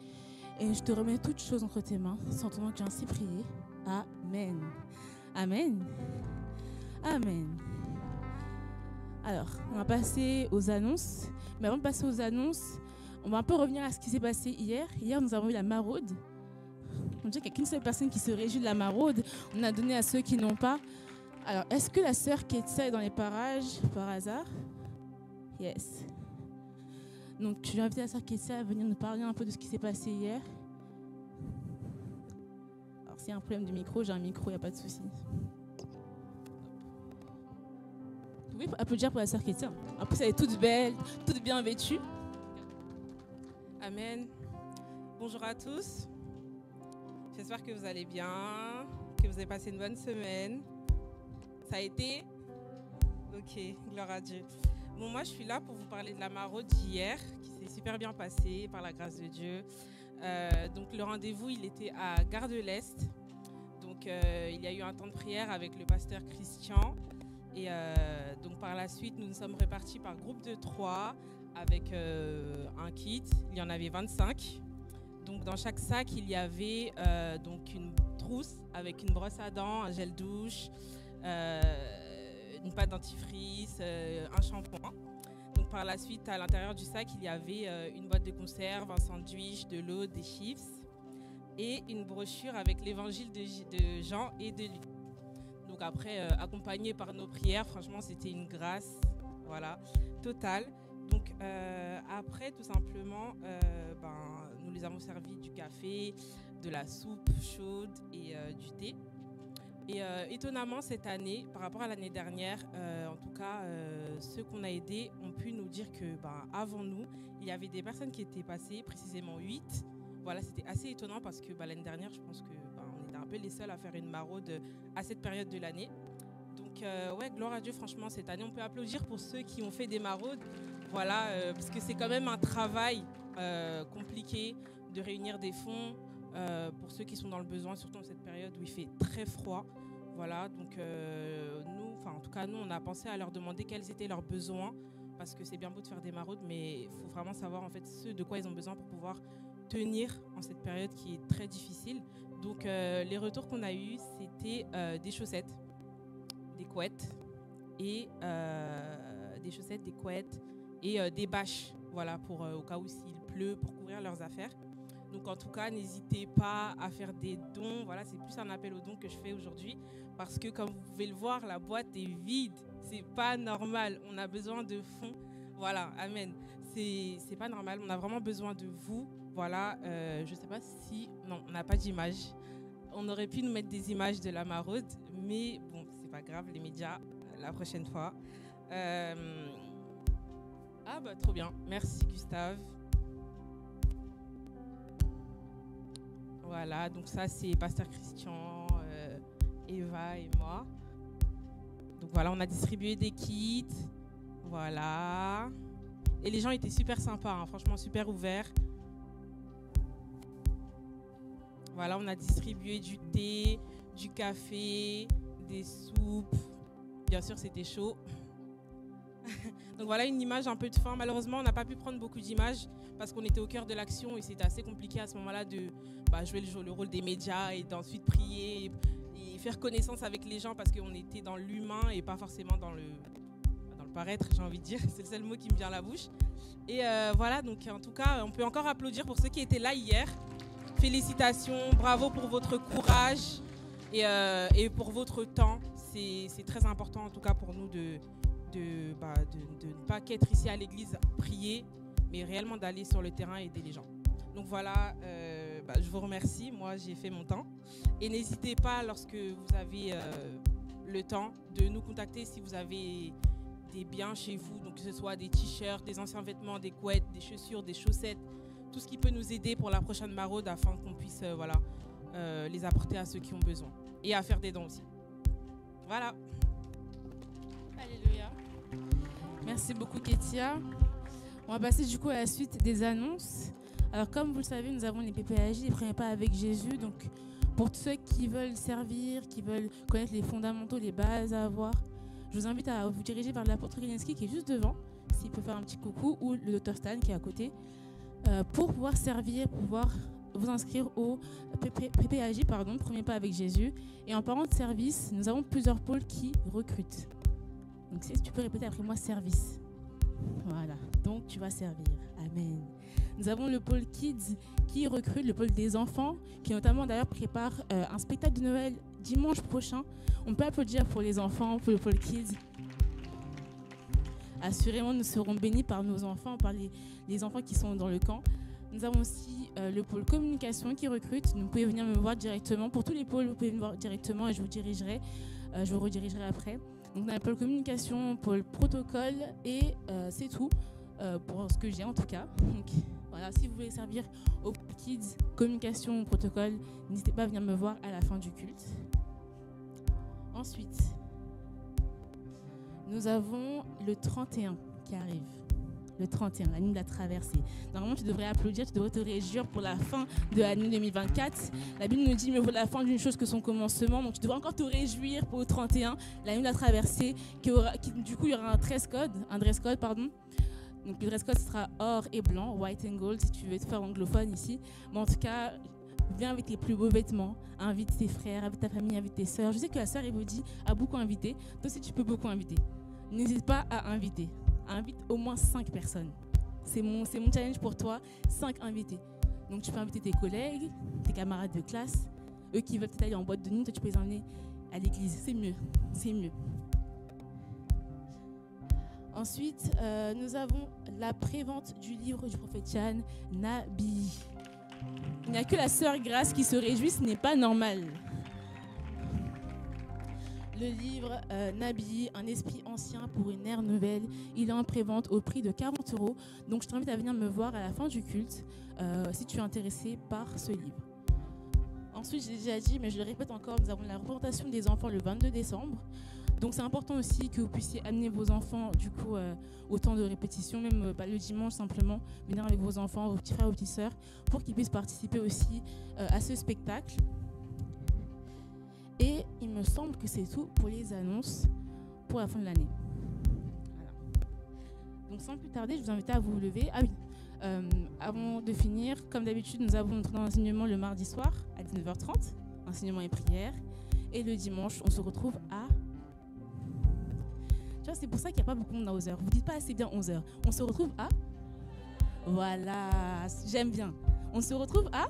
Et je te remets toutes choses entre tes mains. Sans ton nom, j'ai ainsi prié. Amen. Amen. Amen. Alors, on va passer aux annonces. Mais avant de passer aux annonces, on va un peu revenir à ce qui s'est passé hier. Hier, nous avons eu la maraude. On dit qu'il n'y a qu'une seule personne qui se réjouit de la maraude. On a donné à ceux qui n'ont pas. Alors, est-ce que la sœur Ketia est dans les parages par hasard? Yes. Donc, je vais inviter la sœur Ketia à venir nous parler un peu de ce qui s'est passé hier. Alors, s'il y a un problème de micro, j'ai un micro, il n'y a pas de souci. Vous pouvez applaudir pour la sœur Ketia. En plus, elle est toute belle, toute bien vêtue. Amen. Bonjour à tous. J'espère que vous allez bien, que vous avez passé une bonne semaine. Ça a été? Ok, gloire à Dieu. Bon, moi, je suis là pour vous parler de la maraude d'hier, qui s'est super bien passée par la grâce de Dieu. Donc, le rendez-vous, il était à Gare de l'Est. Donc, il y a eu un temps de prière avec le pasteur Christian. Et donc, par la suite, nous nous sommes répartis par groupe de 3 avec un kit. Il y en avait 25. Donc, dans chaque sac, il y avait donc une trousse avec une brosse à dents, un gel douche, une pâte dentifrice, un shampoing. Donc, par la suite, à l'intérieur du sac, il y avait une boîte de conserve, un sandwich, de l'eau, des chips et une brochure avec l'évangile de Jean et de Luc. Donc, après, accompagné par nos prières, franchement, c'était une grâce, voilà, totale. Donc, après, tout simplement, nous les avons servi du café, de la soupe chaude et du thé. Et étonnamment, cette année, par rapport à l'année dernière, en tout cas, ceux qu'on a aidés ont pu nous dire que, avant nous, il y avait des personnes qui étaient passées, précisément 8. Voilà, c'était assez étonnant parce que l'année dernière, je pense que on était un peu les seuls à faire une maraude à cette période de l'année. Donc, ouais, gloire à Dieu, franchement, cette année, on peut applaudir pour ceux qui ont fait des maraudes. Voilà, parce que c'est quand même un travail compliqué de réunir des fonds pour ceux qui sont dans le besoin, surtout dans cette période où il fait très froid. Voilà, donc nous, en tout cas, nous, on a pensé à leur demander quels étaient leurs besoins, parce que c'est bien beau de faire des maraudes, mais il faut vraiment savoir en fait ce de quoi ils ont besoin pour pouvoir tenir en cette période qui est très difficile. Donc, les retours qu'on a eus, c'était des chaussettes, des couettes et des bâches, voilà, pour au cas où s'il pleut, pour couvrir leurs affaires. Donc en tout cas, n'hésitez pas à faire des dons. Voilà, c'est plus un appel aux dons que je fais aujourd'hui, parce que comme vous pouvez le voir, la boîte est vide. C'est pas normal. On a besoin de fonds. Voilà, amen. C'est pas normal. On a vraiment besoin de vous. Voilà, je sais pas si... Non, on n'a pas d'image. On aurait pu nous mettre des images de la maraude, mais bon, c'est pas grave, les médias, la prochaine fois. Ah bah trop bien. Merci Gustave. Voilà, donc ça c'est Pasteur Christian, Eva et moi. Donc voilà, on a distribué des kits. Voilà. Et les gens étaient super sympas, hein, franchement super ouverts. Voilà, on a distribué du thé, du café, des soupes. Bien sûr, c'était chaud. Donc voilà une image un peu de fin. Malheureusement, on n'a pas pu prendre beaucoup d'images parce qu'on était au cœur de l'action et c'était assez compliqué à ce moment-là de jouer le rôle des médias et d'ensuite prier et faire connaissance avec les gens parce qu'on était dans l'humain et pas forcément dans le paraître, j'ai envie de dire. C'est le seul mot qui me vient à la bouche. Et voilà, donc en tout cas, on peut encore applaudir pour ceux qui étaient là hier. Félicitations, bravo pour votre courage et pour votre temps. C'est très important en tout cas pour nous de ne pas qu'être ici à l'église prier, mais réellement d'aller sur le terrain et aider les gens. Donc voilà, je vous remercie. Moi, j'ai fait mon temps. Et n'hésitez pas, lorsque vous avez le temps, de nous contacter si vous avez des biens chez vous, donc que ce soit des t-shirts, des anciens vêtements, des couettes, des chaussures, des chaussettes, tout ce qui peut nous aider pour la prochaine maraude afin qu'on puisse les apporter à ceux qui ont besoin et à faire des dons aussi. Voilà. Alléluia. Merci beaucoup Ketia. On va passer du coup à la suite des annonces. Alors, comme vous le savez, nous avons les PPAJ, les premiers pas avec Jésus. Donc, pour tous ceux qui veulent servir, qui veulent connaître les fondamentaux, les bases à avoir, je vous invite à vous diriger vers l'apôtre Gilinski qui est juste devant, s'il peut faire un petit coucou, ou le Dr Stan qui est à côté, pour pouvoir servir, pour pouvoir vous inscrire au PPAJ, premier pas avec Jésus. Et en parlant de service, nous avons plusieurs pôles qui recrutent. Donc, si tu peux répéter après moi, service. Voilà, donc tu vas servir. Amen. Nous avons le pôle Kids qui recrute, le pôle des enfants, qui notamment d'ailleurs prépare un spectacle de Noël dimanche prochain. On peut applaudir pour les enfants, pour le pôle Kids. Assurément, nous serons bénis par nos enfants, par les enfants qui sont dans le camp. Nous avons aussi le pôle communication qui recrute. Vous pouvez venir me voir directement. Pour tous les pôles, vous pouvez me voir directement et je vous redirigerai après. Donc, on a le pôle communication, pôle protocole et c'est tout pour ce que j'ai en tout cas. Donc, voilà, si vous voulez servir aux kids, communication, protocole, n'hésitez pas à venir me voir à la fin du culte. Ensuite, nous avons le 31 qui arrive. Le 31, la nuit de la traversée. Normalement, tu devrais applaudir, tu devrais te réjouir pour la fin de l'année 2024. La Bible nous dit, mais vaut la fin d'une chose que son commencement. Donc, tu devrais encore te réjouir pour le 31, la nuit de la traversée, du coup, il y aura un dress code. Donc, le dress code sera or et blanc, white and gold, si tu veux te faire anglophone ici. Mais en tout cas, viens avec tes plus beaux vêtements. Invite tes frères, invite ta famille, invite tes sœurs. Je sais que la sœur Elodie a beaucoup invité. Toi aussi, tu peux beaucoup inviter. N'hésite pas à inviter. Invite au moins 5 personnes. C'est mon challenge pour toi, 5 invités. Donc tu peux inviter tes collègues, tes camarades de classe, eux qui veulent aller en boîte de nuit, toi tu peux les emmener à l'église. C'est mieux. Ensuite, nous avons la prévente du livre du prophète Jan, Nabi. Il n'y a que la sœur Grace qui se réjouit, ce n'est pas normal. Le livre Nabi, un esprit ancien pour une ère nouvelle, il est en prévente au prix de 40 €. Donc je t'invite à venir me voir à la fin du culte si tu es intéressé par ce livre. Ensuite, j'ai déjà dit, mais je le répète encore, nous avons la représentation des enfants le 22 décembre. Donc c'est important aussi que vous puissiez amener vos enfants du coup au temps de répétition, même le dimanche simplement, venir avec vos enfants, vos petits frères, vos petites sœurs, pour qu'ils puissent participer aussi à ce spectacle. Et il me semble que c'est tout pour les annonces pour la fin de l'année. Voilà. Donc sans plus tarder, je vous invite à vous lever. Ah oui, avant de finir, comme d'habitude, nous avons notre enseignement le mardi soir à 19h30, enseignement et prière. Et le dimanche, on se retrouve à... Tu vois, c'est pour ça qu'il n'y a pas beaucoup de monde à 11h. Vous ne dites pas assez bien 11h. On se retrouve à... Voilà, j'aime bien. On se retrouve à...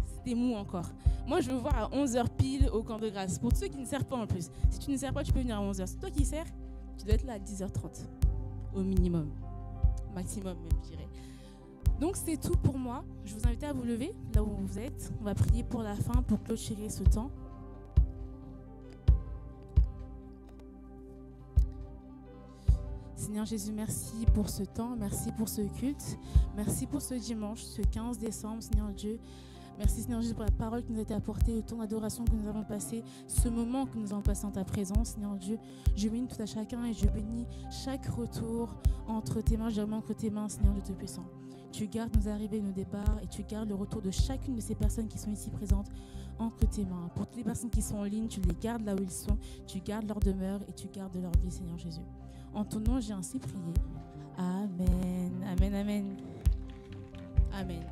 C'était mou encore. Moi, je veux voir à 11h pile au camp de grâce. Pour ceux qui ne servent pas en plus. Si tu ne sers pas, tu peux venir à 11h. C'est toi qui sers, tu dois être là à 10h30. Au minimum. Maximum même, je dirais. Donc, c'est tout pour moi. Je vous invite à vous lever, là où vous êtes. On va prier pour la fin, pour clôturer ce temps. Seigneur Jésus, merci pour ce temps. Merci pour ce culte. Merci pour ce dimanche, ce 15 décembre, Seigneur Dieu. Merci Seigneur Jésus pour la parole qui nous a été apportée, le temps d'adoration que nous avons passé, ce moment que nous avons passé en ta présence, Seigneur Dieu. Je bénis tout à chacun et je bénis chaque retour entre tes mains, je remets entre tes mains, Seigneur Dieu Tout-Puissant. Tu gardes nos arrivées et nos départs et tu gardes le retour de chacune de ces personnes qui sont ici présentes entre tes mains. Pour toutes les personnes qui sont en ligne, tu les gardes là où ils sont, tu gardes leur demeure et tu gardes leur vie, Seigneur Jésus. En ton nom, j'ai ainsi prié. Amen. Amen, amen. Amen.